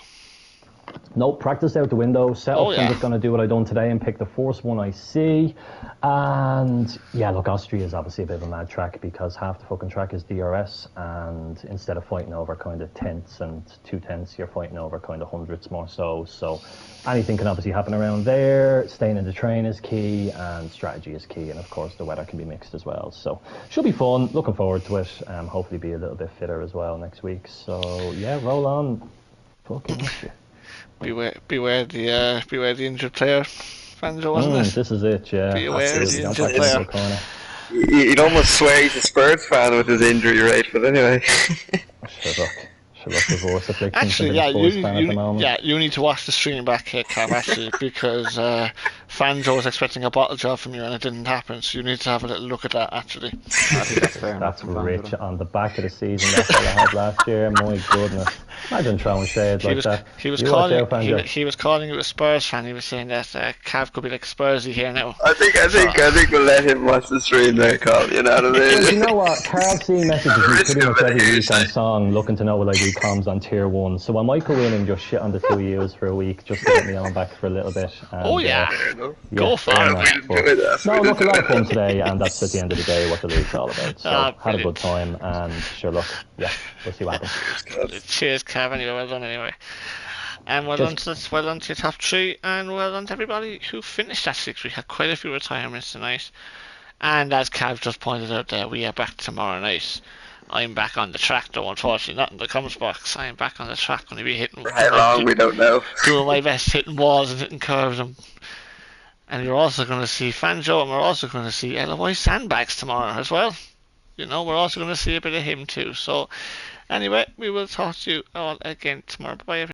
Nope, practice out the window. Setups, Oh, yeah. I'm just going to do what I done today and pick the first one I see. And yeah, look, Austria is obviously a bit of a mad track because half the fucking track is DRS, and instead of fighting over kind of tenths and 2/10, you're fighting over kind of hundredths more so. So anything can obviously happen around there. Staying in the train is key, and strategy is key, and of course the weather can be mixed as well. So should be fun. Looking forward to it. Hopefully be a little bit fitter as well next week. So yeah, roll on. Fucking Austria. Beware the injured player, Fanjo, wasn't it? This is it, yeah. Be aware of the Absolutely. injured Don't back into player. the corner. You'd almost swear he's a Spurs fan with his injury rate, but anyway. Should look divorce afflictions. Actually, yeah, you you need to watch the stream back here, Cav, actually, because Fanjo was expecting a bottle job from you and it didn't happen, so you need to have a little look at that, actually. I think that's fair enough That's from rich Brandon. on the back of the season. That's all I had last year. My goodness. Imagine throwing shade like that. He was You watch out, calling Fanjo. he was calling you a Spurs fan. He was saying that Cav could be like Spursy here now. I think we'll let him watch the stream there, Carl, you know what I Well, mean? you know what? Carl C messages me pretty much every week on song looking to know will I do comms on Tier 1. So I might go in and just shit on the 2 years for a week just to get me on back for a little bit. And, Oh yeah, go for fair it. enough, Enjoy but- that. No, look, a lot of fun today, and that's at the end of the day what the league's all about. So Ah, had a good brilliant. time, and sure, look, yeah, we'll see what happens. Cheers, Cav. Anyway, well done. Anyway, and well done to your top 3, and well done to everybody who finished that 6 week. Had quite a few retirements tonight, and as Cav just pointed out there, we are back tomorrow night. I'm back on the track, though, unfortunately, not in the comments box. I am back on the track, going to be hitting. For how long, we don't know. Doing my best, hitting walls and hitting curves, and you're also going to see Fanjo, and we're also going to see LOI Sandbags tomorrow as well. You know, we're also going to see a bit of him too. So, Anyway, we will talk to you all again tomorrow. Bye.